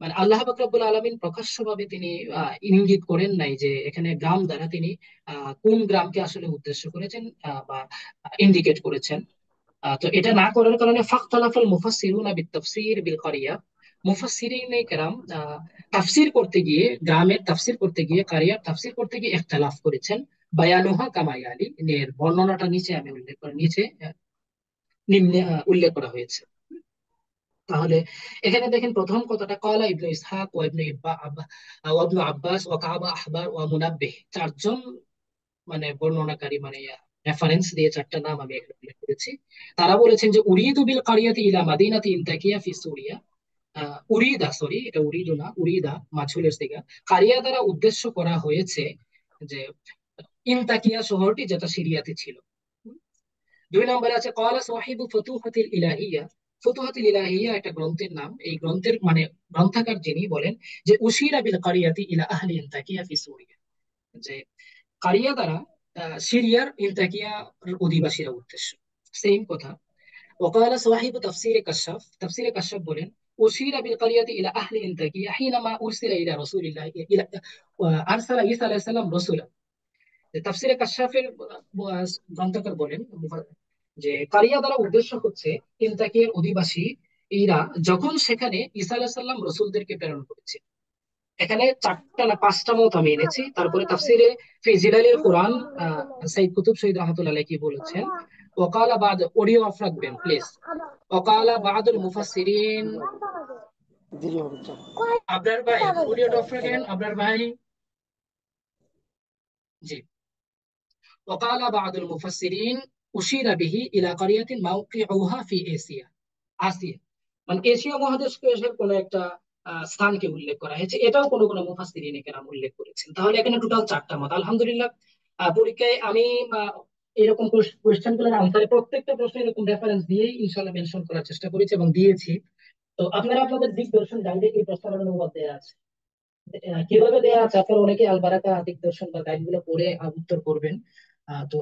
মানে আল্লাহ পাক রব্বুল আলামিন প্রকাশ্যভাবে তিনি ইঙ্গিত করেন নাই যে এখানে গ্রাম দ্বারা তিনি কোন গ্রামকে আসলে উদ্দেশ্য করেছেন বা ইন্ডিকেট করেছেন। তো এটা না করার কারণে ফাখতালাফাল মুফাসসিরুনা বিত-তাফসীর বিল কারিয়া, মুফাসসিরিনে কেরাম তাফসীর করতে গিয়ে, গ্রামের তাফসীর করতে গিয়ে, কারিয়ার তাফসীর করতে গিয়ে ইখতিলাফ করেছেন। বায়ানুহা কামা ইয়ালি, এর বর্ণনাটা নিচে আমি উল্লেখ করা নিচে নিম্নে উল্লেখ করা হয়েছে। তাহলে এখানে দেখেন প্রথম কথাটা কলা ইবনে ইসহাক ও ইবনে ইবনে আব্বাস ও কাবা আহবার ও মুনাব্বিহ, চারজন মানে বর্ণনাকারী মানে রেফারেন্স দিয়ে চারটা নাম আমি এখানে উল্লেখ করেছি। তারা বলেছেন যে উরিদু বিল কারিয়াতি ইলা মাদিনাতি ইনতাকিয়া ফি সুরিয়া। উরিদা, সরি, এটা উরিদু না, উরিদা মাছুলের সিগা। কারিয়া দ্বারা উদ্দেশ্য করা হয়েছে যে ইনতাকিয়া শহরটি, যেটা সিরিয়াতে ছিল। দুই নম্বরে আছে ক্বালা সাহিবু ফুতুহাতিল ইলাহিয়া। ফুতুহাতিল ইলাহিয়া একটা গ্রন্থের নাম। এই গ্রন্থের মানে গ্রন্থকার যিনি বলেন যে উশিরা বিল কারিয়াতি ইলা আহলি ইনতাকিয়া ফি সুরিয়া, যে কারিয়া দ্বারা সিরিয়ার ইনতাকিয়ার অধিবাসীরা উদ্দেশ্য। সেম কথা। وقال صاحب تفسير كشاف، تفسير كشاف বলেন أشير بالقرية إلى أهل أنطاكية حينما أرسل إلى رسول الله إلى أرسل عيسى عليه السلام رسولا। তাফসিরে কাশাফের গ্রন্থকার বলেন যে কারিয়া দ্বারা উদ্দেশ্য হচ্ছে ইনতাকিয়ার অধিবাসী এরা যখন সেখানে ঈসা আলাইহিস সালাম রসুলদেরকে প্রেরণ করেছে। এখানে চারটা না পাঁচটা মত আমি এনেছি। তারপরে তাফসিরে ফি জিলালিল কোরআন সাইদ কুতুব শহীদ রহমতুল্লাহ আলাইহি কি বলেছেন, ওয়াকালা বাদ, অডিও অফ রাখবেন প্লিজ। ওয়াকালা বাদুল মুফাসসিরিন। দেরি হবে তো। আবরার ভাই অডিওটা অফ রাখেন, আবরার ভাই। জি। وقال بعض المفسرين أشير به إلى قرية موقعها في এশিয়া। আসিয়া মানে এশিয়া মহাদেশকে এসে কোনো একটা স্থানকে উল্লেখ করা হয়েছে, এটাও কোনো কোনো মুফাসসিরিন কেরাম উল্লেখ করেছেন। তাহলে এখানে টোটাল চারটা মত। আলহামদুলিল্লাহ, পরীক্ষায় আমি এরকম কোয়েশ্চেন গুলোর আনসারে প্রত্যেকটা প্রশ্নে এরকম রেফারেন্স দিয়েই ইনশাল্লাহ মেনশন করার চেষ্টা করেছি এবং দিয়েছি। তো আপনারা আপনাদের দিকদর্শন গাইডে এই প্রশ্নের অনুবাদ দেওয়া আছে। কিভাবে দেওয়া আছে আপনারা অনেকে আল বারাকা দিকদর্শন বা গাইড গুলো পড়ে উত্তর করবেন। তো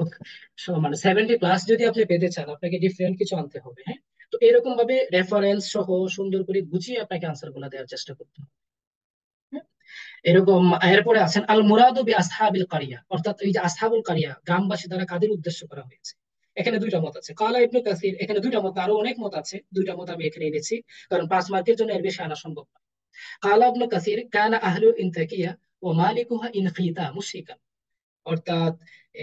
মানে 70+ যদি আপনি পেতে চান আপনাকে ডিফারেন্ট কিছু আনতে হবে, হ্যাঁ। তো এরকম ভাবে রেফারেন্স সহ সুন্দর করে গুছিয়ে আপনাকে আনসার গুলা দেওয়ার চেষ্টা করতে হবে, হ্যাঁ? এরকম। এরপরে আছেন আল মুরাদু বি আসহাবিল কারিয়া, অর্থাৎ এই যে আসহাবুল কারিয়া গ্রামবাসী দ্বারা কাদের উদ্দেশ্য করা হয়েছে। এখানে দুইটা মত আছে, কালা ইবনে কাসির। এখানে দুইটা মত, আরো অনেক মত আছে, দুইটা মত আমি এখানে এনেছি কারণ 5 মার্কের জন্য এর বেশি আনা সম্ভব না। কালা ইবনে কাসির কানা আহলুল ইনতাকিয়া ওয়া মালিকুহা ইনখিতা মুশরিকান, অর্থাৎ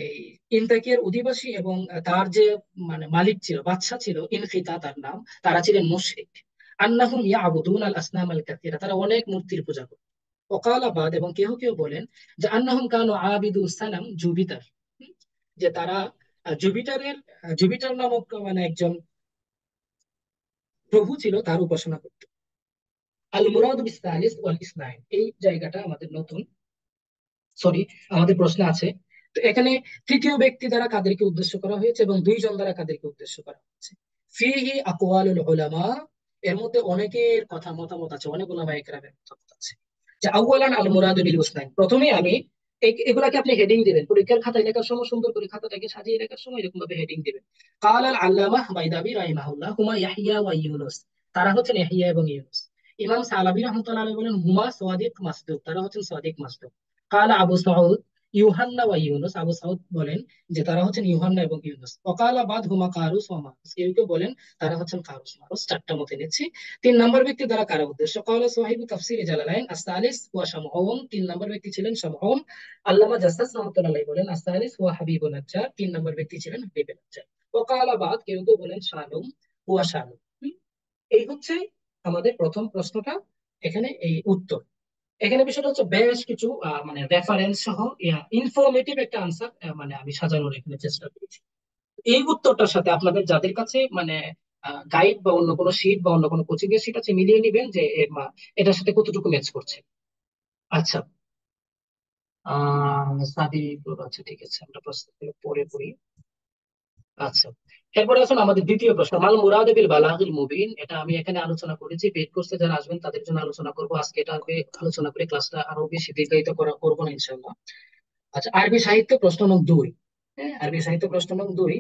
এই ইনতাকিয়ার অধিবাসী এবং তার যে মানে মালিক ছিল, বাদশা ছিল, ইনখিতা তার নাম, তারা ছিলেন মুশরিক। আন্নাহুম ইয়াবুদুন আল আসনাম আল কাসিরা, তারা অনেক মূর্তির পূজা করত। ওকালা বাদ, এবং কেউ কেউ বলেন যে আন্নাহুম কানু আবিদু সানাম জুপিটার, যে তারা জুপিটারের, জুপিটার নামক মানে একজন প্রভু ছিল, তার উপাসনা করত। আল মুরাদ বিস সালিস ওয়াল ইসনাইন, এই জায়গাটা আমাদের নতুন, সরি, আমাদের প্রশ্নে আছে। তো এখানে তৃতীয় ব্যক্তি দ্বারা কাদেরকে উদ্দেশ্য করা হয়েছে এবং দুইজন দ্বারা কাদেরকে উদ্দেশ্য করা হয়েছে। ফিহি আকওয়ালুল উলামা, এর মধ্যে অনেকের কথা মতামত আছে, অনেক উলামায়ে কেরামের মতামত আছে। যে আউয়ালান আল মুরাদু বিল হুসনাইন, প্রথমে আমি এগুলাকে আপনি হেডিং দিবেন পরীক্ষার খাতায় লেখার সময়, সুন্দর করে খাতাটাকে সাজিয়ে লেখার সময় এরকম ভাবে হেডিং দিবেন। কাল আল আল্লামাহ বাইদাবি রাহিমাহুল্লাহ হুমা ইয়াহইয়া ওয়া ইউনুস, তারা হচ্ছেন ইয়াহইয়া এবং ইউনুস। ইমাম সালাবি রাহমাতুল্লাহ আলাইহি বলেন হুমা সাদিক মাসদুক, তারা হচ্ছেন সাদিক মাসদুক। কাল আবু সাউদ ইউহান্না ওয়া ইউনুস, আবু সাউদ বলেন যে তারা হচ্ছেন ইউহান্না এবং ইউনুস। ওয়াকালা বাদ হুমা কারুস ওয়া মারুস, কেউ কেউ বলেন তারা হচ্ছেন কারুস মারুস। চারটা মত এনেছি। 3 নম্বর ব্যক্তি দ্বারা কারা উদ্দেশ্য, কালা সাহিবু তাফসির জালালাইন আস-সালিস ওয়া শামউন, 3 নম্বর ব্যক্তি ছিলেন শামউন। আল্লামা জাসসাস রাহমাতুল্লাহ আলাইহি বলেন আস-সালিস ওয়া হাবিবুন নাজ্জার, 3 নম্বর ব্যক্তি ছিলেন হাবিবুন নাজ্জার। ওয়াকালা বাদ, কেউ কেউ বলেন শালুম ওয়া শালুম। এই হচ্ছে আমাদের প্রথম প্রশ্নটা, এখানে এই উত্তর। এখানে বিষয়টা হচ্ছে বেশ কিছু মানে রেফারেন্স সহ ইনফরমেটিভ একটা আনসার মানে আমি সাজানোর এখানে চেষ্টা করেছি। এই উত্তরটার সাথে আপনাদের যাদের কাছে মানে গাইড বা অন্য কোনো শীট বা অন্য কোনো কোচিং এর শীট আছে মিলিয়ে নিবেন যে এটার সাথে কতটুকু ম্যাচ করছে। আচ্ছা, সাদিক, আচ্ছা ঠিক আছে, আমরা প্রশ্নগুলো পরে পড়ি। আচ্ছা, এরপরে আসুন আমাদের দ্বিতীয় প্রশ্ন, মাল মুরাদ বিল বালাগিল মুবিন। এটা আমি এখানে আলোচনা করেছি, পেড কোর্সে যারা আসবেন তাদের জন্য আলোচনা করব আজকে। এটা আলোচনা করে ক্লাসটা আরো বেশি দীর্ঘায়িত করবো না ইনশাআল্লাহ। আচ্ছা, আরবি সাহিত্য প্রশ্ন নং 2। হ্যাঁ, আরবি সাহিত্য প্রশ্ন নং 2,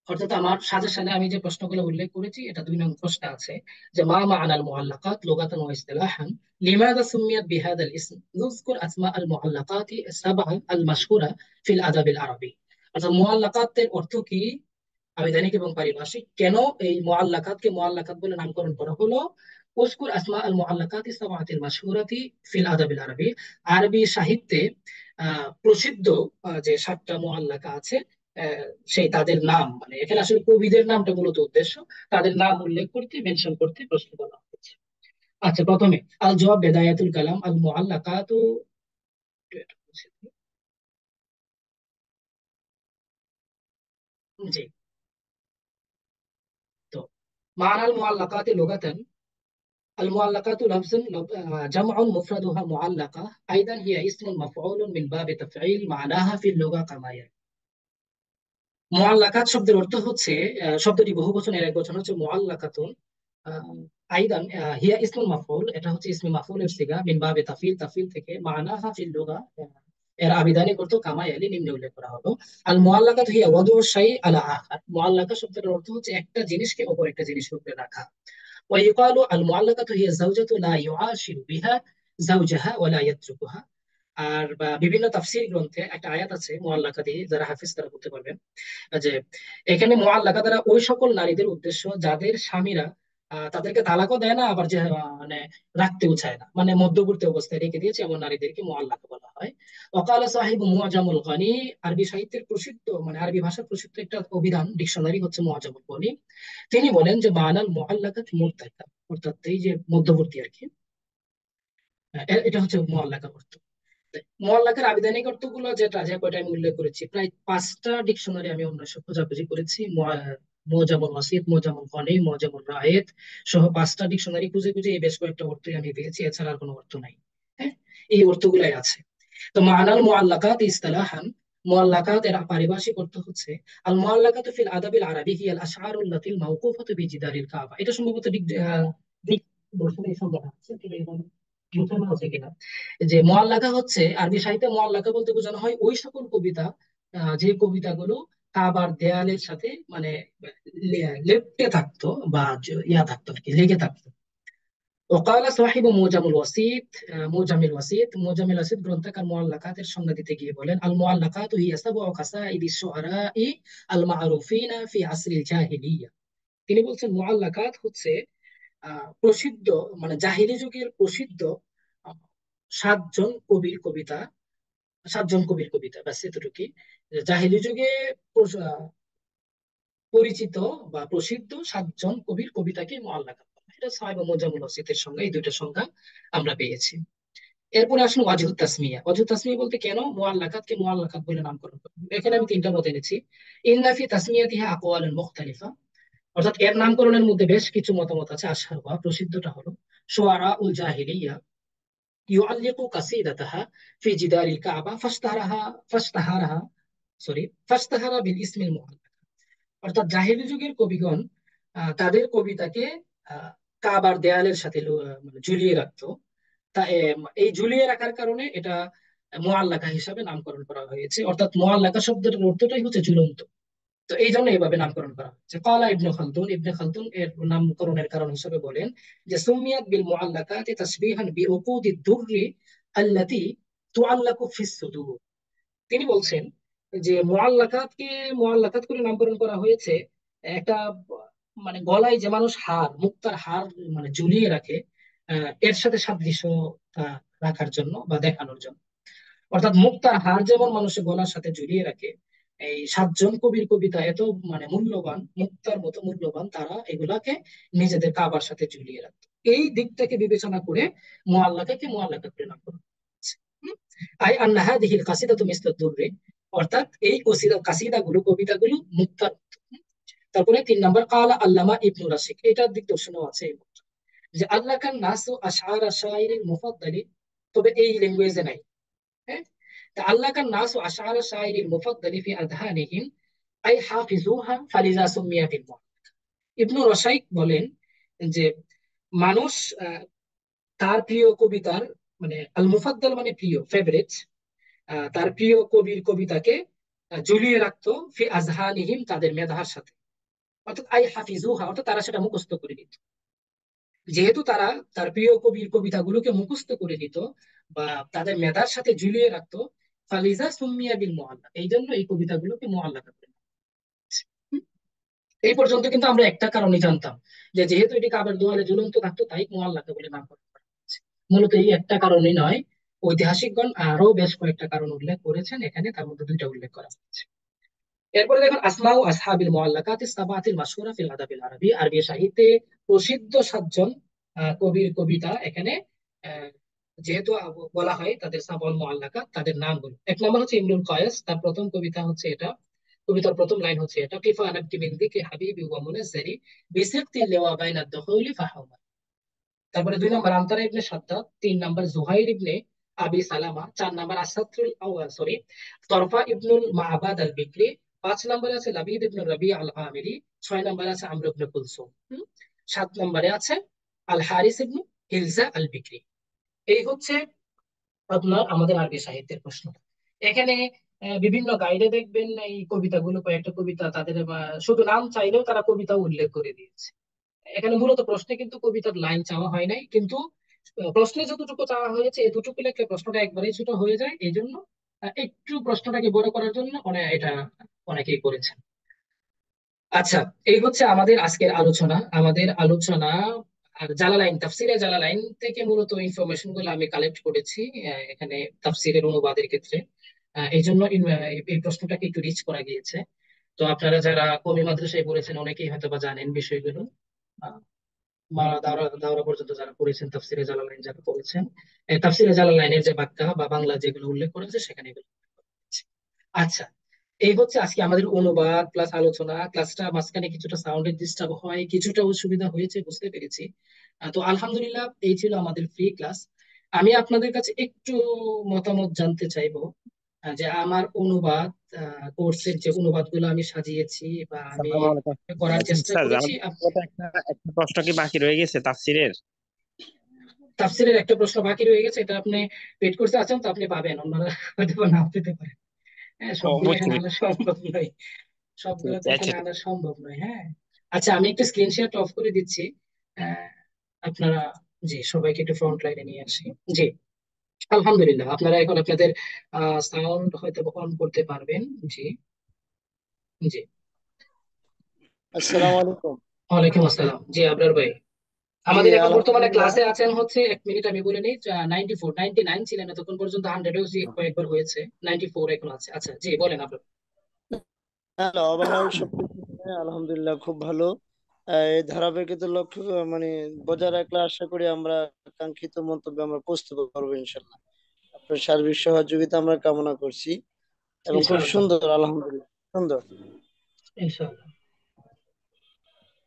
অর্থাৎ আমার সাজেশনে আমি যে প্রশ্নগুলো উল্লেখ করেছি এটা 2 নং প্রশ্ন আছে যে মা মা'নাল মুআল্লাকাত লুগাতান ওয়া ইসতিলাহান, লিমাযা সুমিয়াত বিহাদাল ইসম, যুযকুর আসমা আল মুআল্লাকাতি সাবআ আল মাশহুরা ফিল আদাবিল আরবি। অর্থাৎ মুআল্লাকাতের অর্থ কি, আবিধানিক এবং পারিভাষিক, কেন এই মুআল্লাকাতকে মুআল্লাকাত বলে নামকরণ করা হলো। উযকুর আসমা আল মুআল্লাকাতি সাবআতিল মাশহুরাতি ফিল আদাবিল আরবি, আরবি সাহিত্যে প্রসিদ্ধ যে 7টা মুআল্লাকা আছে, সেই তাদের নাম, মানে এখানে আসলে কবিদের নামটা মূলত উদ্দেশ্য, তাদের নাম উল্লেখ করতে, মেনশন করতে প্রশ্ন করা হয়েছে। আচ্ছা, প্রথমে আল জবাব বেদায়াতুল কালাম আল মুআল্লাকাতু, জি। তো মা'নাল মুআল্লাকাতি লুগাতান المعلقات لفظ جمع مفردها معلقة أيضا هي اسم مفعول من باب تفعيل معناها في اللغة كما يلي মুআল্লাকাত শব্দের অর্থ হচ্ছে শব্দটি বহু বচনের এক বচন হচ্ছে মুআল্লাকাতুন আইদান হিয়া ইসমুল মাফউল এটা হচ্ছে ইসমে মাফউলের সিগা মিন বাবে তাফিল তাফিল থেকে মানাহা ফিল লুগা এর আবিধানিক অর্থ কামা ইয়ালি নিম্নে উল্লেখ করা হলো আল মুআল্লাকাত হিয়া ওয়াদউ শাই আলা আখার মুআল্লাকা শব্দের অর্থ হচ্ছে একটা জিনিসকে অপর একটা জিনিসের উপরে রাখা ويقال المعلقة هي الزوجة لا يعاشر بها زوجها ولا يتركها আর বিভিন্ন তাফসীর গ্রন্থে একটা আয়াত আছে মুআল্লাকা দিয়ে যারা হাফেজ তারা বলতে পারবেন যে এখানে মুআল্লাকা দ্বারা ওই সকল নারীদের উদ্দেশ্য যাদের স্বামীরা তাদেরকে তালাকও দেয় না আবার যে মানে রাখতেও চায় না মানে মধ্যবর্তী অবস্থায় রেখে দিয়েছে এমন নারীদেরকে মুআল্লাকা বলা হয় ওয়াকালা সাহিবু মুআজামুল গনি আরবি সাহিত্যের প্রসিদ্ধ মানে আরবি ভাষার প্রসিদ্ধ একটা অভিধান ডিকশনারি হচ্ছে মুআজামুল গনি তিনি বলেন যে মানাল মুআল্লাকাত মুরতাকা অর্থাৎ এই যে মধ্যবর্তী আর কি এটা হচ্ছে মুআল্লাকা অর্থ মুআল্লাকার আবিধানিক অর্থগুলো যেটা যে কয়টা আমি উল্লেখ করেছি প্রায় 5টা ডিকশনারি আমি অন্য সব খোঁজাখুঁজি করেছি মুআজামুল ওয়াসিত মুআজামুল গনি মুআজামুল রায়েত সহ 5টা ডিকশনারি খুঁজে খুঁজে এই বেশ কয়েকটা অর্থই আমি পেয়েছি এছাড়া আর কোনো অর্থ নাই হ্যাঁ এই অর্থগুলাই আছে তো মানাল মুআল্লাকাত ইসতিলাহান মুআল্লাকাত এর পারিভাষিক অর্থ হচ্ছে আল মুআল্লাকাতু ফিল আদাবিল আরাবি হিয়াল আশআরুল লাতিল মাওকুফাতু বিজিদারিল কাবা এটা সম্ভবত দিক দর্শনে সম্ভব আছে কিন্তু এখন মুসলমান আছে কিনা যে মুআল্লাকা হচ্ছে আরবি সাহিত্যে মুআল্লাকা বলতে বোঝানো হয় ওই সকল কবিতা যে কবিতাগুলো কাবার দেয়ালের সাথে মানে লেপ্টে থাকতো বা ইয়া থাকতো আর কি লেগে থাকতো وقال صاحب موجم الوسيط موجم الوسيط موجم الوسيط গ্রন্থকার মুআল্লাকাতের সংজ্ঞা দিতে গিয়ে বলেন আল মুআল্লাকাতু হিয়া সাবউ কাসাইদ আশ-শুআরা'i আল মা'রুফিনা ফি আসরিল জাহিলিয়া তিনি বলছেন মুআল্লাকাত হচ্ছে প্রসিদ্ধ মানে জাহিলি যুগের প্রসিদ্ধ আহ, 7জন কবির কবিতা ব্যাস এতটুকুই জাহিলি যুগে পরিচিত বা প্রসিদ্ধ 7জন কবির কবিতাকে মুআল্লাকাত বলা হয়। এটা সাহেব মুজামুল ওয়াসিতের সংজ্ঞা এই দুইটা সংজ্ঞা আমরা পেয়েছি এরপরে আসুন ওয়াজহুত তাসমিয়া ওয়াজহুত তাসমিয়া বলতে কেন মুআল্লাকাতকে মুআল্লাকাত বলে নামকরণ করা হলো? এখানে আমি 3টা মত এনেছি ইন্না ফি তাসমিয়াতিহা আকওয়ালুন মুখতালিফা অর্থাৎ এর নামকরণের মধ্যে বেশ কিছু মতামত আছে আশহারুহা প্রসিদ্ধটা হলো শুআরাউল জাহিলিয়া ইউআল্লিকু কাসিদাতাহা ফি জিদারিল কাবা ফাশতাহারা বিল ইসমিল মুআল্লাক অর্থাৎ জাহিলি যুগের কবিগণ তাদের কবিতাকে কাবার দেয়ালের সাথে মানে ঝুলিয়ে রাখতো এই ঝুলিয়ে রাখার কারণে এটা মুআল্লাকা হিসাবে নামকরণ করা হয়েছে অর্থাৎ মুআল্লাকা শব্দটার অর্থটাই হচ্ছে ঝুলন্ত তো এই জন্য এইভাবে নামকরণ করা হয়েছে ক্বালা ইবনে খালদুন এর নামকরণের কারণ হিসেবে বলেন যে সুমিয়াত বিল মুআল্লাকাতি তাসবিহান বিউকুদিদ দুররি আল্লাতী তুআল্লাকু ফিস সুদুর তিনি বলছেন যে মুআল্লাকাত করে নামকরণ করা হয়েছে একটা মানে গলায় যে মানুষ মুক্তার হার মানে ঝুলিয়ে রাখে এর সাথে সাদৃশ্য রাখার জন্য বা দেখানোর জন্য অর্থাৎ মুক্তার হার যেমন মানুষের গলার সাথে ঝুলিয়ে রাখে এই 7জন কবির কবিতা এত মানে মূল্যবান মুক্তার মতো মূল্যবান তারা এগুলাকে নিজেদের কাবার সাথে ঝুলিয়ে রাখতো এই দিকটাকে বিবেচনা করে মুআল্লাকা করে নামকরণ করা হয়েছে। আই আন্না হাদিহিল কাসিদাতু মিসলুদ দুররি অর্থাৎ এই কাসিদাগুলো কবিতাগুলো মুক্তার মতো। তারপরে 3 নম্বর কালা আল্লামা ইবনু রাশিক এটার দিক দর্শনও আছে এই মত যে আল্লাহ কান নাসু আশআর শাইরিল মুফাদ্দালি তবে এই ল্যাঙ্গুয়েজে নাই হ্যাঁ আল্লাহ কান নাসু আশআর শাইরিল মুফাদ্দালি ফি আযহানিহিম আই হাফিজুহা ফালিজা সুমিয়া বিল মুআল্লাকা ইবনু রাশিক বলেন যে মানুষ তার প্রিয় কবিতার মানে আল মুফাদ্দাল মানে প্রিয় ফেভারিট তার প্রিয় কবির কবিতাকে ঝুলিয়ে রাখতো ফি আযহানিহিম তাদের মেধার সাথে অর্থাৎ আই হাফিজুহা অর্থাৎ তারা সেটা মুখস্থ করে নিত যেহেতু তারা তার প্রিয় কবির কবিতাগুলোকে মুখস্থ করে নিত বা তাদের মেধার সাথে ঝুলিয়ে রাখতো ফালিজা সুমিয়া বিল মুআল্লাকা এই জন্য এই কবিতাগুলোকে মুআল্লাকা করে এই পর্যন্ত কিন্তু আমরা একটা কারণই জানতাম যে যেহেতু এটি কাবার দেওয়ালে ঝুলন্ত থাকতো তাই মুআল্লাকা বলে নামকরণ করা হয়েছে মূলত এই একটা কারণই নয় ঐতিহাসিকগণ আরো বেশ কয়েকটা কারণ উল্লেখ করেছেন এখানে তার মধ্যে 2টা উল্লেখ করা হয়েছে এরপরে দেখুন আসমাউ আসহাবিল মুআল্লাকাতি সাবাতিল মাশহুরা ফিল আদাবিল আরবি আরবি সাহিত্যে প্রসিদ্ধ 7জন কবির কবিতা এখানে যেহেতু বলা হয় তাদের সাবাল মুআল্লাকাত তাদের নাম হলো 1 নম্বর হচ্ছে ইমরুল কায়েস তার প্রথম কবিতা হচ্ছে এটা কবিতার প্রথম লাইন হচ্ছে এটা, কিফা নাবকি মিন যিকরি হাবিবি ওয়া মুনাজ্জারি বিসিকতি লিওয়া বাইনা দুখুলি ফাহুমা। তারপরে 2 নম্বর আনতারা ইবনে শাদ্দাদ, 3 নম্বর জুহাইর ইবনে আবি সালামা, 4 নম্বর সরি তরফা ইবনুল মাহবাদ আল বিকরি, 5 নম্বরে আছে লাবিদ ইবনে রবি আল আমিরি, 6 নম্বরে আছে আমর ইবনে কুলসুম, 7 নম্বরে আছে আল হারিস ইবনে হিলজা আল বিকরি। এই হচ্ছে আপনার আমাদের আরবি সাহিত্যের প্রশ্ন। এখানে বিভিন্ন গাইডে দেখবেন এই কবিতাগুলো, কয়েকটা কবিতা তাদের শুধু নাম চাইলেও তারা কবিতা উল্লেখ করে দিয়েছে। এখানে মূলত প্রশ্নে কিন্তু কবিতার লাইন চাওয়া হয় নাই, কিন্তু প্রশ্নে যতটুকু চাওয়া হয়েছে এতটুকু লেখলে প্রশ্নটা একবারেই ছোট হয়ে যায়, এই জন্য একটু প্রশ্নটাকে বড় করার জন্য এটা অনেকেই করেছেন। আচ্ছা, এই হচ্ছে আমাদের আজকের আলোচনা। আর জালালাইন, তাফসিরে জালালাইন থেকে মূলত ইনফরমেশন গুলো আমি কালেক্ট করেছি এখানে তাফসিরের অনুবাদের ক্ষেত্রে। এই জন্য এই প্রশ্নটাকে একটু রিচ করা গিয়েছে। তো আপনারা যারা কওমি মাদ্রাসায় পড়েছেন অনেকেই হয়তো বা জানেন বিষয়গুলো। আহ, দাওরা দাওরা পর্যন্ত যারা পড়েছেন, তাফসিরে জালালাইন যারা পড়েছেন, তাফসিরে জালালাইনের যে ব্যাখ্যা বা বাংলা যেগুলো উল্লেখ করা আছে সেখানে এগুলো উল্লেখ করা হয়েছে। আচ্ছা, এই হচ্ছে আজকে আমাদের অনুবাদ প্লাস আলোচনা। ক্লাসটা মাঝখানে কিছুটা সাউন্ডের ডিস্টার্ব হয়, কিছুটা অসুবিধা হয়েছে বুঝতে পেরেছি। তো আলহামদুলিল্লাহ, এই ছিল আমাদের ফ্রি ক্লাস। আমি আপনাদের কাছে একটু মতামত জানতে চাইবো যে আমার অনুবাদ কোর্সের যে অনুবাদগুলো আমি সাজিয়েছি বা আমি আসসালামু আলাইকুম করার চেষ্টা স্যার। করেছি। আমাদের একটা প্রশ্ন কি বাকি রয়ে গেছে তাফসিরের? তাফসিরের একটা প্রশ্ন বাকি রয়ে গেছে, এটা আপনি পেড করতে আছেন তো আপনি পাবেন, অন্যরা হয়তো বা নাও পেতে পারেন। হ্যাঁ, ও, সবগুলো বুঝছি এখানে বুঝছি। আনা সম্ভব নয়, সবগুলো তো আচ্ছা, এখানে আনা সম্ভব নয়। হ্যাঁ, আচ্ছা, আমি একটু স্ক্রিন শেয়ার অফ করে দিচ্ছি। আহ, আপনারা, জি, সবাইকে একটু ফ্রন্ট লাইনে নিয়ে আসি। জি, আলহামদুলিল্লাহ, আপনারা এখন আপনাদের সাউন্ড হয়তো অন করতে পারবেন। জি, জি। আসসালামু আলাইকুম। ওয়ালাইকুম আসসালাম। জি, আবরার ভাই, জি আমাদের এখন বর্তমানে আলহামদুলিল্লাহ। ক্লাসে আছেন হচ্ছে, 1 মিনিট আমি বলে নিই, 94 99 ছিলেন এতক্ষণ পর্যন্ত, 100-এও কয়েকবার হয়েছে, 94 এখন আছে। আচ্ছা, জি বলেন আপনার। হ্যালো, আমার সবকিছু মিলিয়ে আলহামদুলিল্লাহ খুব ভালো। এই ধারাবাহিকতা লক্ষ্য মানে বজায় রাখলে আশা করি আমরা কাঙ্ক্ষিত মন্তব্যে আমরা পৌঁছতে পারবো ইনশাল্লাহ। আপনার সার্বিক সহযোগিতা আমরা কামনা করছি এবং খুব ইনশাআল্লাহ, সুন্দর, আলহামদুলিল্লাহ সুন্দর। ইনশাআল্লাহ।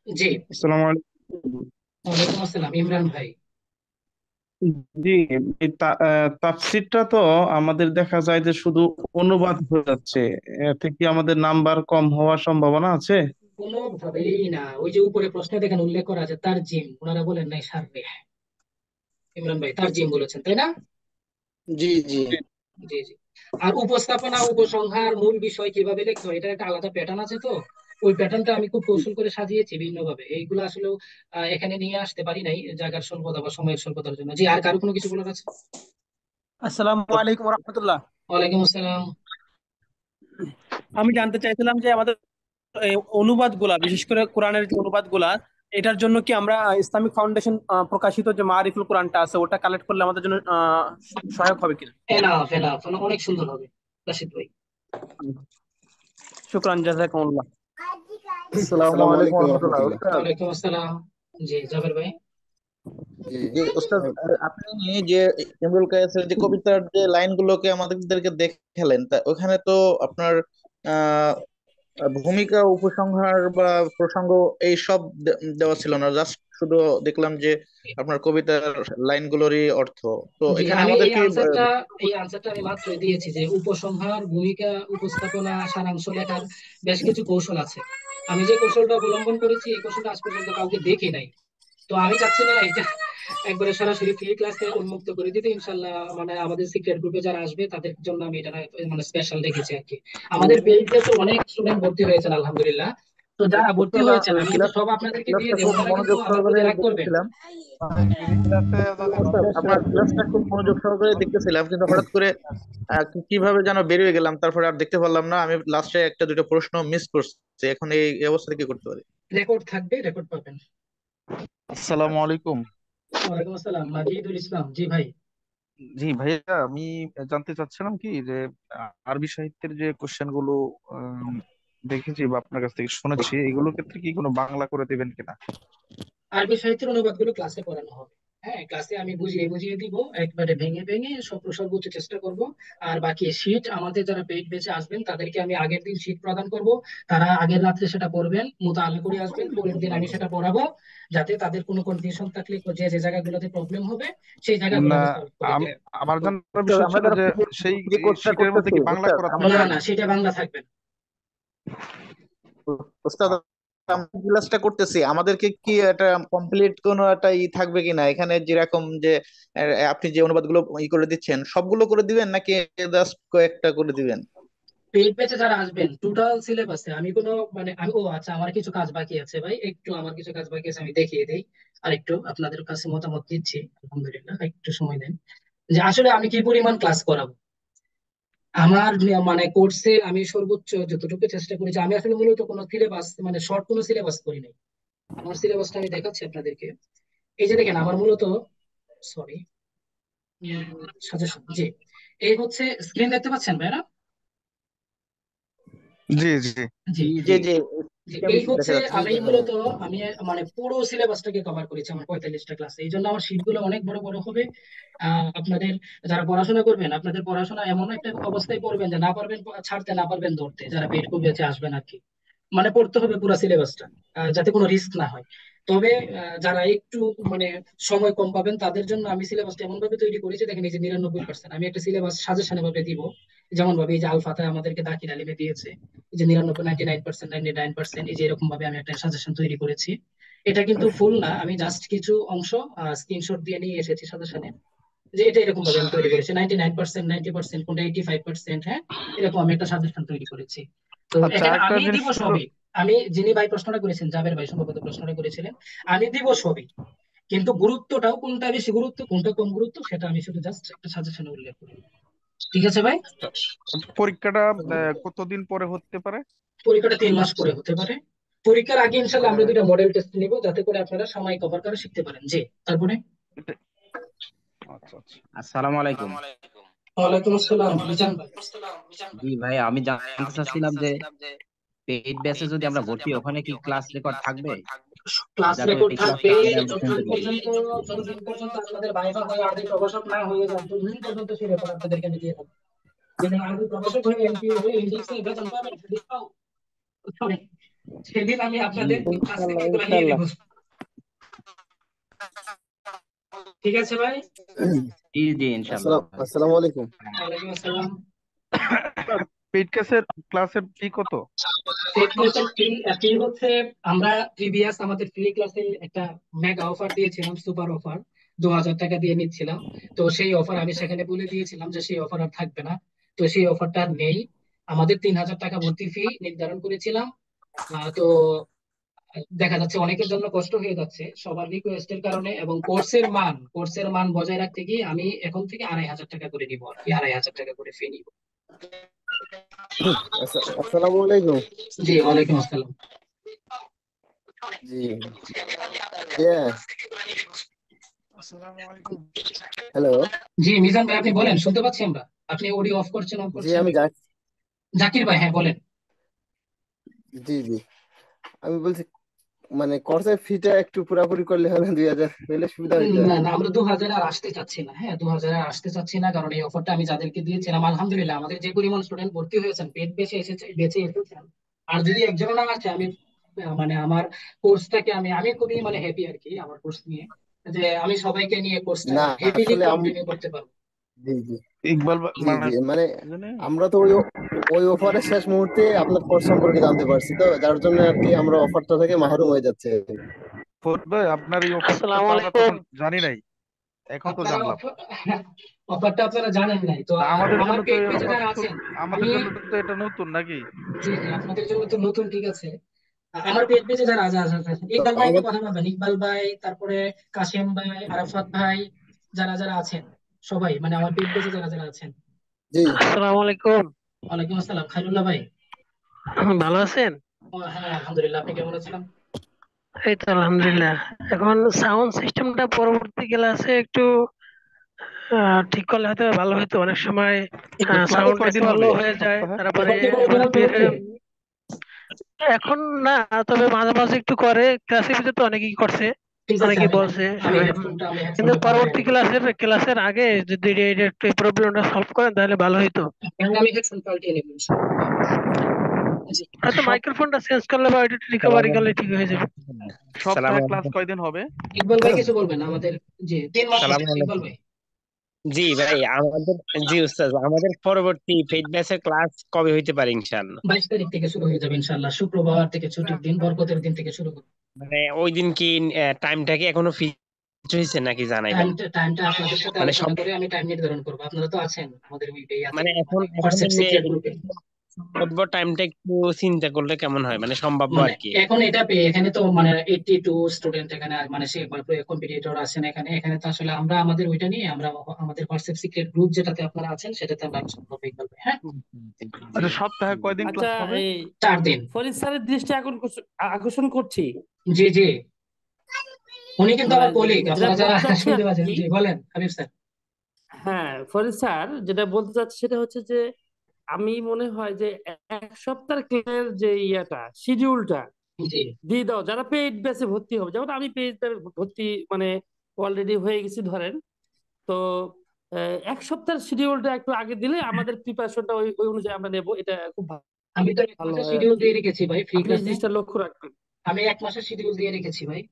জি, আসসালামু আলাইকুম। ওয়ালাইকুম আসসালাম, ইমরান ভাই। জি, এই তাফসীরটা তো আমাদের দেখা যায় যে শুধু অনুবাদ হয়ে যাচ্ছে, এতে কি আমাদের নাম্বার কম হওয়ার সম্ভাবনা আছে? কোনোভাবেই না, ওই যে উপরে প্রশ্নে দেখেন উল্লেখ করা আছে তার জিম, ওনারা বলেন নাই সার্ভে। ইমরান ভাই তার জিম বলেছেন, তাই না? জি জি। জি, জি। আর উপস্থাপনা, উপসংহার, মূল বিষয় কিভাবে লিখতে হয়, এটার একটা আলাদা প্যাটার্ন আছে। তো ওই প্যাটার্নটা আমি খুব কৌশল করে সাজিয়েছি ভিন্ন ভাবে। এইগুলো আসলে এখানে নিয়ে আসতে পারি নাই জায়গার স্বল্পতা বা সময়ের স্বল্পতার জন্য। জি, আর কারো কোনো কিছু বলার আছে? আসসালামু আলাইকুম রহমতুল্লাহ। ওয়ালাইকুম আসসালাম। আমি জানতে চাইছিলাম যে আমাদের এই অনুবাদগুলা, বিশেষ করে কোরআনের যে অনুবাদগুলা, এটার জন্য কি আমরা ইসলামিক ফাউন্ডেশন প্রকাশিত যে মারিফুল কোরআনটা আছে ওটা কালেক্ট করলে আমাদের জন্য সহায়ক হবে কিনা? এনাফ, এনাফ, অনেক সুন্দর হবে রাশিদ ভাই। শুকরান, জাযাকুমুল্লাহ। আসসালামু আসসালামু আলাইকুম আলাইকুম রহমতুল্লাহ। রহমতুল্লাহ। উস্তাদ, ওয়ালাইকুম আসসালাম। জি, জাবের ভাই। জি যে উস্তাদ, আপনি যে ইমরুল কায়েসের যে কবিতার যে লাইনগুলোকে আমাদেরকে দেখালেন, তা ওখানে তো আপনার আহ ভূমিকা, উপসংহার বা প্রসঙ্গ এই সব দেওয়া ছিল না, জাস্ট শুধু দেখলাম যে আপনার কবিতার লাইনগুলোরই অর্থ। তো জি, এখানে আমি আমাদেরকে এই আনসারটা আমি মাত্র দিয়েছি যে উপসংহার, ভূমিকা, উপস্থাপনা, সারাংশ লেখার বেশ কিছু কৌশল আছে। আমি যে কৌশলটা অবলম্বন করেছি এই কৌশলটা আজ পর্যন্ত কাউকে দেখি নাই। তো আমি চাচ্ছি না এটা একবারে সরাসরি ফ্রি ক্লাসে উন্মুক্ত করে দিতে, ইনশাল্লাহ। মানে আমাদের সিক্রেট গ্রুপে যারা আসবে তাদের জন্য আমি এটা মানে স্পেশাল রেখেছি আর কি। আমাদের পেজে তো অনেক স্টুডেন্ট ভর্তি হয়েছেন আলহামদুলিল্লাহ। তো যারা ভর্তি উস্তাদ, হয়েছেন আমি কিন্তু ক্লাস সব আপনাদেরকে দিয়ে ক্লাসটা দেবো, খুব ওনারা কিন্তু মনোযোগ আমার সহকারে প্রতি রাগ করবেন না। দেখতেছিলাম। আপনার ক্লাসটা খুব মনোযোগ সহকারে দেখতেছিলাম, কিন্তু হঠাৎ করে কিভাবে যেন বেরিয়ে গেলাম, তারপরে আর দেখতে পারলাম না। আমি লাস্টে একটা দুটো প্রশ্ন মিস করছি। এখন এই অবস্থায় কি করতে পারি? রেকর্ড থাকবে, রেকর্ড পাবেন। আসসালামু আলাইকুম। ওয়ালাইকুম আসসালাম, মাজিদুল ইসলাম। জি ভাই। জি ভাইয়া, আমি জানতে চাচ্ছিলাম কি যে আরবি সাহিত্যের যে কোশ্চেন গুলো দেখেছি বা আপনার কাছ থেকে শুনেছি, এগুলোর ক্ষেত্রে কি কোনো বাংলা করে দিবেন কিনা? আরবি সাহিত্যের অনুবাদগুলো ক্লাসে পড়ানো হবে। হ্যাঁ, ক্লাসে আমি বুঝিয়ে বুঝিয়ে দিব, একবারে ভেঙে ভেঙে সর্বোচ্চ চেষ্টা করব। আর বাকি শীট আমাদের যারা পেইড ব্যাচে আসবেন তাদেরকে আমি আগের দিন শীট প্রদান করব, তারা আগের রাত্রে সেটা পড়বেন, মোতায়েন করে আসবেন, পরের দিন আমি সেটা পড়াবো, যাতে তাদের কোনো কনফিউশন থাকলে যে যে জায়গাগুলোতে প্রবলেম হবে সেই জায়গাগুলো না, আমি সলভ করে আমি দেব। আমার তো জানার উস্তাদ, বিষয় আমরা ছিল যারা যে সেই যে কোর্সটা শীটের মধ্যে করতেছি কি বাংলা উস্তাদ, করা আমরা না থাকবে? না, সেটা বাংলা থাকবে না। উস্তাদ আমরা ক্লাসটা করতেছি, আমাদেরকে কি একটা কমপ্লিট কোনো একটা থাকবে কিনা এখানে, যেরকম যে আপনি যে অনুবাদগুলো করে দিচ্ছেন সবগুলো করে দিবেন নাকি জাস্ট কয়েকটা করে দিবেন? পেইড ব্যাচে যারা আসবেন টোটাল সিলেবাসে আমি কোনো মানে আমি ও আচ্ছা, আমার কিছু কাজ বাকি আছে ভাই, একটু আমার কিছু কাজ বাকি আছে, আমি দেখিয়ে দিই। আর একটু আপনাদের কাছে মতামত দিচ্ছি, আলহামদুলিল্লাহ একটু সময় দেন। যে আসলে আমি কি পরিমাণ ক্লাস করাবো, আমার মানে কোর্সে আমি সর্বোচ্চ যতটুকু চেষ্টা করেছি, আমি আসলে মূলত কোনো সিলেবাস মানে শর্ট কোনো সিলেবাস করি নাই। আমার সিলেবাসটা আমি দেখাচ্ছি আপনাদেরকে। এই যে দেখেন আমার মূলত, সরি, সাজেশন, জি, এই হচ্ছে স্ক্রিন দেখতে পাচ্ছেন ভাইরা? জি জি। জি, যে যে জি, system এই দেখা হচ্ছে যাচ্ছে। আমি মূলত আমি মানে পুরো সিলেবাসটাকে কভার করেছি আমার 45টা ক্লাসে, এই জন্য আমার শীটগুলো অনেক বড় বড় হবে। আপনাদের যারা পড়াশোনা করবেন, আপনাদের পড়াশোনা এমন একটা অবস্থায় পড়বেন যে না পারবেন ছাড়তে, না পারবেন ধরতে, যারা পেড বেঁচে আসবেন আর কি। মানে পড়তে হবে পুরো সিলেবাসটা, যাতে কোনো রিস্ক না হয়। তবে যারা একটু মানে সময় কম পাবেন তাদের জন্য আমি সিলেবাসটা এমন ভাবে তৈরি করেছি, দেখেন এই যে 99%, আমি একটা সিলেবাস সাজেশন ভাবে দিব, যেমন ভাবে এই যে আলফাতে আমাদেরকে দাকির আলিমে দিয়েছে, এই যে 99, 99%, 99%, এই যে এরকম ভাবে আমি একটা সাজেশন তৈরি করেছি। এটা কিন্তু ফুল না, আমি জাস্ট কিছু অংশ স্ক্রিনশট দিয়ে নিয়ে এসেছি সাজেশনে, যে এটা এরকম ভাবে আমি তৈরি করেছি 99%, 90%, কোনটা 85%, হ্যাঁ, এরকম আমি একটা সাজেশন তৈরি করেছি। তো আচ্ছা, এখানে আরেকটা আমি জিনিস দিব হলো, সবই। আমি যিনি ভাই প্রশ্নটা করেছেন, জাবের ভাই সম্ভবত প্রশ্নটা করেছিলেন, আমি দিব সবই, কিন্তু গুরুত্বটাও কোনটা বেশি গুরুত্ব কোনটা কম গুরুত্ব সেটা আমি শুধু জাস্ট একটা সাজেশনে উল্লেখ করি। ঠিক আছে ভাই? পরীক্ষাটা কতদিন পরে হতে পারে? পরীক্ষাটা 3 মাস পরে হতে পারে। পরীক্ষার আগে ইনশাল্লাহ মানে আমরা দুইটা মডেল টেস্ট নিব, যাতে করে আপনারা সময় কভার করা শিখতে পারেন। জি, তারপরে এটা- আচ্ছা আচ্ছা। আসসালামু আলাইকুম। ওয়ালাইকুম আসসালাম, মিজান ভাই। জি ভাই, আমি জানতে চাচ্ছিলাম যে পেইড ব্যাচে যদি আমরা ভর্তি হই, ওখানে কি ক্লাস রেকর্ড থাকবে, ক্লাস যাতে রেকর্ড ওই থাকবে ক্লাসটা শুনে আমরা যতদিন শুনতে পারি? পর্যন্ত, যতদিন পর্যন্ত আপনাদের ভাইভা হয়ে আগে প্রভাষক না হয়ে যায় ততদিন পর্যন্ত সেই রেকর্ড আপনাদেরকে আমি দিয়ে থাকবো। যেদিন আগে প্রভাষক হয়ে এমপিও হয়ে ইন্ডেক্সে বেতন পাবেন, সেদিন sorry, সেদিন আমি জি আপনাদের জি। কাছ থেকে ইনশাল্লাহ এগুলো নিয়ে ইনশাল্লাহ। নিব। ঠিক আছে ভাই? জি জি, ইনশাল্লাহ ভাই। আসসালামু আলাইকুম। ওয়ালাইকুম আসসালাম। পেইড ক্লাসের ফি কত? পেড ক্লাসের ফি হচ্ছে, আমরা প্রিভিয়াস আমাদের ফ্রি ক্লাসে একটা মেগা অফার দিয়েছিলাম, সুপার অফার, 2000 টাকা দিয়ে নিচ্ছিলাম। তো সেই অফার আমি সেখানে বলে দিয়েছিলাম যে সেই অফার আর থাকবে না। তো সেই অফারটা আর নেই। আমাদের 3000 টাকা ভর্তি ফি নির্ধারণ করেছিলাম। তো দেখা যাচ্ছে অনেকের জন্য কষ্ট হয়ে যাচ্ছে সবার রিকোয়েস্টের কারণে, এবং কোর্সের মান বজায় রাখতে গিয়ে আমি এখন থেকে 2500 টাকা করে নিবো আর কি, 2500 টাকা করে ফি নিব। আসসালামু আলাইকুম। জি, ওয়ালাইকুম আসসালাম। জি, হ্যালো। জি মিজান ভাই, আপনি বলেন, শুনতে পাচ্ছি আমরা। আপনি অডিও অফ করছেন, অন জি করছেন? আমি জাকির ভাই, হ্যাঁ বলেন। জি জি, আমি বলছি মানে কোর্সের ফিটা একটু পুরাপুরি করলে হলে 2000 হলে সুবিধা হইতো আর না কি। না, আমরা 2000 আর আসতে চাচ্ছি না, হ্যাঁ 2000 আর আসতে চাচ্ছি না, কারণ এই অফারটা আমি যাদেরকে দিয়েছিলাম আলহামদুলিল্লাহ আমাদের যে পরিমাণ স্টুডেন্ট ভর্তি হয়েছেন, পেট বেঁচে এসেছেন। আর যদি একজনও না আছে, আমি মানে আমার কোর্সটাকে আমি আমি খুবই মানে হ্যাপি আর কি আমার কোর্স নিয়ে, যে আমি সবাইকে নিয়ে কোর্সটা না হ্যাপিলি আসলে কন্টিনিউ করতে পারবো। জি জি ইকবাল জি মানে জি, মানে কি জানি? আমরা তো ওই অফারের শেষ মুহূর্তে আপনার কোর্স সম্পর্কে জানতে পারছি, তো যার জন্য আর কি আমরা অফারটা থেকে মাহরুম হয়ে যাচ্ছে। ফরিদ ভাই, আপনার এই অফারটা আসসালামু তো আমরা আলাইকুম। তখন জানি নাই, এখন তো আপনারা জানলাম। অফারটা আপনারা জানেন নাই তো, তা আমাদের আমার জন্য তো পেট এই বেঁচে অফার, যারা আছেন, আমাদের আমি, জন্য তো এটা নতুন নাকি? জি জি, আপনাদের জন্য তো নতুন, ঠিক আছে। আমার পেট বেঁচে যারা আছেন, তো ইকবাল ভাই একটু আমাদের কথা বলবেন, ইকবাল ভাই, তারপরে কাশিম ভাই, আরাফাত ভাই, যারা যারা আছেন সবাই, মানে আমার পেট বেঁচে যারা যারা আছেন। জি আসসালামু আলাইকুম। ওয়ালাইকুম আসসালাম, খাইরুল্লাহ ভাই। ভালো আছেন? হ্যাঁ আলহামদুলিল্লাহ, আপনি কেমন আছেন? এই তো আলহামদুলিল্লাহ। এখন সাউন্ড সিস্টেমটা পরবর্তী ক্লাসে একটু ঠিক করলে হয়তো ভালো হতো। অনেক সময় ক্লাস সাউন্ড কয়দিন একেবারে লো হবে হয়ে যায়, সপ্তাহে? তারপরে এখন কি কোনো আমাদের বিরতি হচ্ছে? এখন না, তবে মাঝে মাঝে একটু করে, ক্লাসের ভিতরে তো অনেকেই করছে। ঠিক আছে, অনেকে আমি বলছে আমি সবাই হেডফোনটা আমি কিন্তু হেডফোনটা পাঠাই পরবর্তী দিব। ক্লাসের আগে যদি একটু এই প্রবলেমটা সলভ করেন তাহলে ভালো হইতো। আপনাকে আমি হেডফোন পাল্টিয়ে নেব ইনশাআল্লাহ। জি, হয়তো সপ মাইক্রোফোনটা চেঞ্জ করলে বা একটু রিকভারি করলে ঠিক হয়ে যাবে। সপ্তাহে সালাম ক্লাস কয়দিন হবে? ইকবাল ভাই কিছু বলবেন আমাদের? জি, 3 মাস সালাম হবে ইকবাল আলাইকুম। ভাই। জি ভাই, আমাদের, জি উস্তাদ, আমাদের পরবর্তী পেইড ব্যাচের ক্লাস কবে হইতে পারে ইনশাআল্লাহ? 22 তারিখ থেকে শুরু হয়ে যাবে ইনশাআল্লাহ, শুক্রবার থেকে ছুটির দিন, বরকতের দিন থেকে শুরু করব। মানে ওই দিন কি টাইমটা কি এখনো ফিক্সড হয়েছে নাকি জানাইবেন? টাইমটা আপনাদের সাথে মানে আলোচনা করে আমি টাইম নির্ধারণ করব। আপনারা তো আছেন আমাদের ওই ইয়াতে, মানে এখন মানে এখন হোয়াটসঅ্যাপ এমনি সিক্রেট গ্রুপে। সম্ভাব্য টাইমটা একটু চিন্তা করলে কেমন হয়, মানে সম্ভাব্য মানে আর কি। এখন এটা পেয়ে এখানে তো মানে 82 স্টুডেন্ট এখানে, আর মানে সে কম্পিটিটর আছেন এখানে। এখানে তো আসলে আমরা আমাদের ওইটা নিয়ে আমরা আমাদের হোয়াটসঅ্যাপ সিক্রেট গ্রুপ যেটাতে আপনারা আছেন সেটাতে আমরা আলোচনা করবো ইকবাল ভাই। হ্যাঁ, আচ্ছা, সপ্তাহে কয়দিন আচ্ছা, ক্লাস হবে? এই 4 দিন। ফরিদ স্যারের দৃষ্টি আকর্ষণ করছি। জি জি, উনি কিন্তু মানে আমার কলিগ, যেটা আপনারা যারা বলতে চাচ্ছি আর শুনতে পাচ্ছেন। কি, জি বলেন হাবিব স্যার। হ্যাঁ ফরিদ স্যার যেটা বলতে চাচ্ছি সেটা হচ্ছে যে আমি মনে হয় যে এক সপ্তাহ ক্লাসের যে শিডিউলটা জি দিয়ে দাও যারা পেইড ব্যাচে ভর্তি হবে, যেমন আমি পেইড ভর্তি মানে অলরেডি হয়ে গেছি ধরেন। তো এক সপ্তাহের শিডিউলটা একটু আগে দিলে আমাদের প্রিপারেশনটা ওই ওই অনুযায়ী আমরা নেবো, এটা খুব আমি তো 1 ভালো মাসের হয় আর শিডিউল কি। দিয়ে রেখেছি ভাই ফ্রি আপনি এই ক্লাসে। জিনিসটা লক্ষ্য রাখবেন। আমি 1 মাসের শিডিউল দিয়ে রেখেছি ভাই।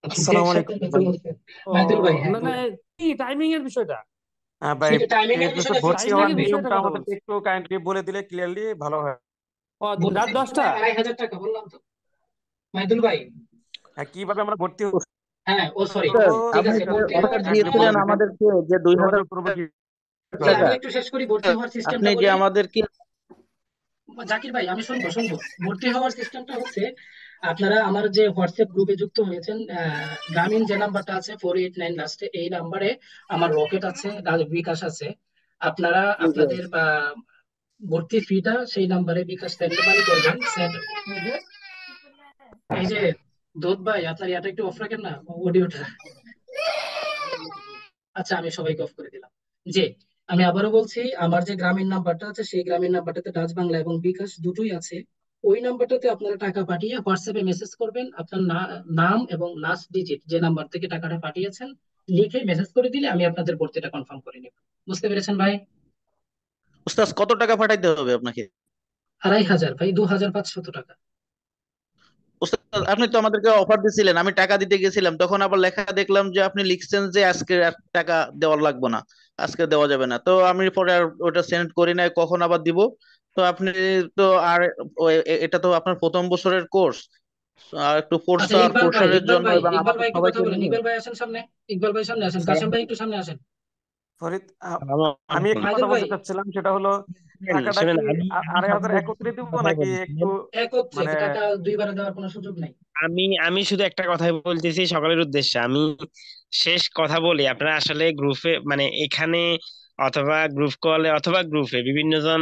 আপনি যে এক আসসালামু আলাইকুম সপ্তাহের কথা ভাই। বলছেন। ও মাইদুল ভাই, হ্যাঁ না না, বলেন। কি টাইমিং এর বিষয়টা, হ্যাঁ ভাই, সেটা টাইমিং পেইড এর ব্যাচে বিষয়টা ফিক্স ভর্তি টাইমিং হওয়ার করেন এর নাই। বিষয়টা নিয়মটা কথা আমাদেরকে বলছি। একটু কাইন্ডলি বলে দিলে ক্লিয়ারলি ভালো হয়। ও রাত ভর্তি ফিস 10টা। 2,500 টাকা বললাম তো মাইদুল ভাই। হ্যাঁ, কিভাবে আমরা ভর্তি হ্যাঁ, ও সরি, স্যার, হবো? ঠিক আপনি আছে, যে ভর্তি অফার হওয়ার যে কাইন্ডলি দিয়েছিলেন বলে দিবেন, আমাদেরকে যে 2,000 যোগাযোগ করবো কি? জি টাকা, আমি একটু শেষ করি ভর্তি হওয়ার আপনি সিস্টেমটা যে বলি। আমাদেরকে জাকির ভাই আমি শুনবো শুনবো। ভর্তি হওয়ার সিস্টেমটা হচ্ছে, আপনারা আমার যে হোয়াটসঅ্যাপ গ্রুপে যুক্ত হয়েছেন, গ্রামীণ যে নাম্বারটা আছে 489 লাস্টে, এই নাম্বারে আমার রকেট আছে, বিকাশ আছে। আপনারা আপনাদের ভর্তি ফিটা সেই নাম্বারে বিকাশ সেন্ড মানি করবেন। সেন্ড, এই যে দুধ ভাই আপনার ইয়াটা একটু অফ রাখেন না, অডিওটা। আচ্ছা, আমি সবাইকে অফ করে দিলাম। যে আমি আবারও বলছি, আমার যে গ্রামীণ নাম্বারটা আছে সেই গ্রামীণ নাম্বারটাতে ডাচ বাংলা এবং বিকাশ দুটোই আছে। ওই নাম্বারটাতে আপনারা টাকা পাঠিয়ে হোয়াটসঅ্যাপে মেসেজ করবেন, আপনার নাম এবং লাস্ট ডিজিট যে নাম্বার থেকে টাকাটা পাঠিয়েছেন লিখে মেসেজ করে দিলে আমি আপনাদের ভর্তিটা কনফার্ম করে নেব। বুঝতে পেরেছেন ভাই? উস্তাদ কত টাকা পাঠাইতে হবে আপনাকে? 2,500 ভাই, 2,500 টাকা। উস্তাদ, আপনি তো আমাদেরকে অফার দিছিলেন, আমি টাকা দিতে গেছিলাম, তখন আবার লেখা দেখলাম যে আপনি লিখছেন যে আজকে আর টাকা দেওয়ার লাগবে না, আজকে দেওয়া যাবে না। তো আমি পরে আর ওটা সেন্ড করি নাই, কখন আবার দিব। তো আপনি তো আর এটা তো আপনার প্রথম বছরের কোর্স, আর একটু আচ্ছা আর ইকবাল ভাই, কোর্সারের ইকবাল জন্য ভাই, এবং ইকবাল আমাদের ভাই একটু কথা সবাইকে বলেন। নিয়ে। ইকবাল ভাই আসেন সামনে। ইকবাল ভাই সামনে আসেন, কাশেম সালাম ভাই একটু সামনে আসেন। ফরিদ, সালাম আমি একটা মাইদুল কথা ভাই, বলতে চাচ্ছিলাম, সেটা হলো টাকাটা শুনেন, কি আমি আমি 2,500 সকলের একত্রে দিব কথাই নাকি বলছি। একটু একত্রে মানে? টাকা দুইবারে দেওয়ার কোনো সুযোগ নাই। আমি আমি শুধু একটা কথাই বলতেছি সকলের উদ্দেশ্যে। আমি শেষ কথা বলি, আপনারা আসলে গ্রুপে মানে এখানে অথবা গ্রুপ কলে অথবা গ্রুপে বিভিন্ন জন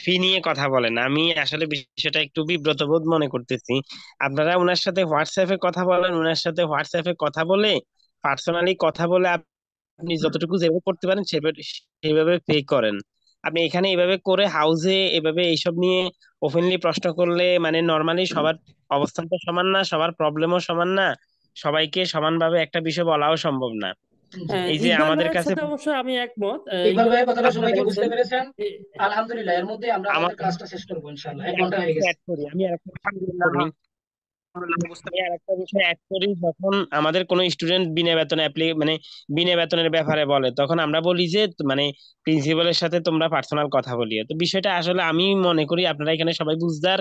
ফি নিয়ে কথা বলেন। আমি আসলে বিষয়টা একটু বিব্রত বোধ মনে করতেছি। আপনারা ওনার সাথে হোয়াটসঅ্যাপে কথা বলেন, ওনার সাথে হোয়াটসঅ্যাপে কথা বলে পার্সোনালি কথা বলে আপনি যতটুকু যেভাবে করতে পারেন সেভাবে সেভাবে পে করেন। আপনি এখানে এভাবে করে হাউজে এভাবে এইসব নিয়ে ওপেনলি প্রশ্ন করলে মানে নর্মালি সবার অবস্থান তো সমান না, সবার প্রবলেমও সমান না, সবাইকে সমানভাবে একটা বিষয় বলাও সম্ভব না। জি, এই যে ইকবাল আমাদের ভাইয়ের কাছে সাথে অবশ্য আমি একমত। ইকবাল ইকবাল ভাইয়ের কথাটা যেটা সবাইকে বুঝতে বলছেন পেরেছেন? এ- আলহামদুলিল্লাহ, এর মধ্যে আমরা আমার আমাদের কাজটা শেষ করবো ইনশাআল্লাহ। আমি 1 ঘন্টা একটা হয়ে বিষয় গেছে। অ্যাড করি, আমি আর একটা আমি আর একটা বিষয় অ্যাড করি। যখন আমাদের কোনো স্টুডেন্ট বিনা বেতনে মানে বিনা বেতনের ব্যাপারে বলে, তখন আমরা বলি যে মানে প্রিন্সিপালের সাথে তোমরা পার্সোনাল কথা বলিও। তো বিষয়টা আসলে আমি মনে করি আপনারা এখানে সবাই বুঝদার।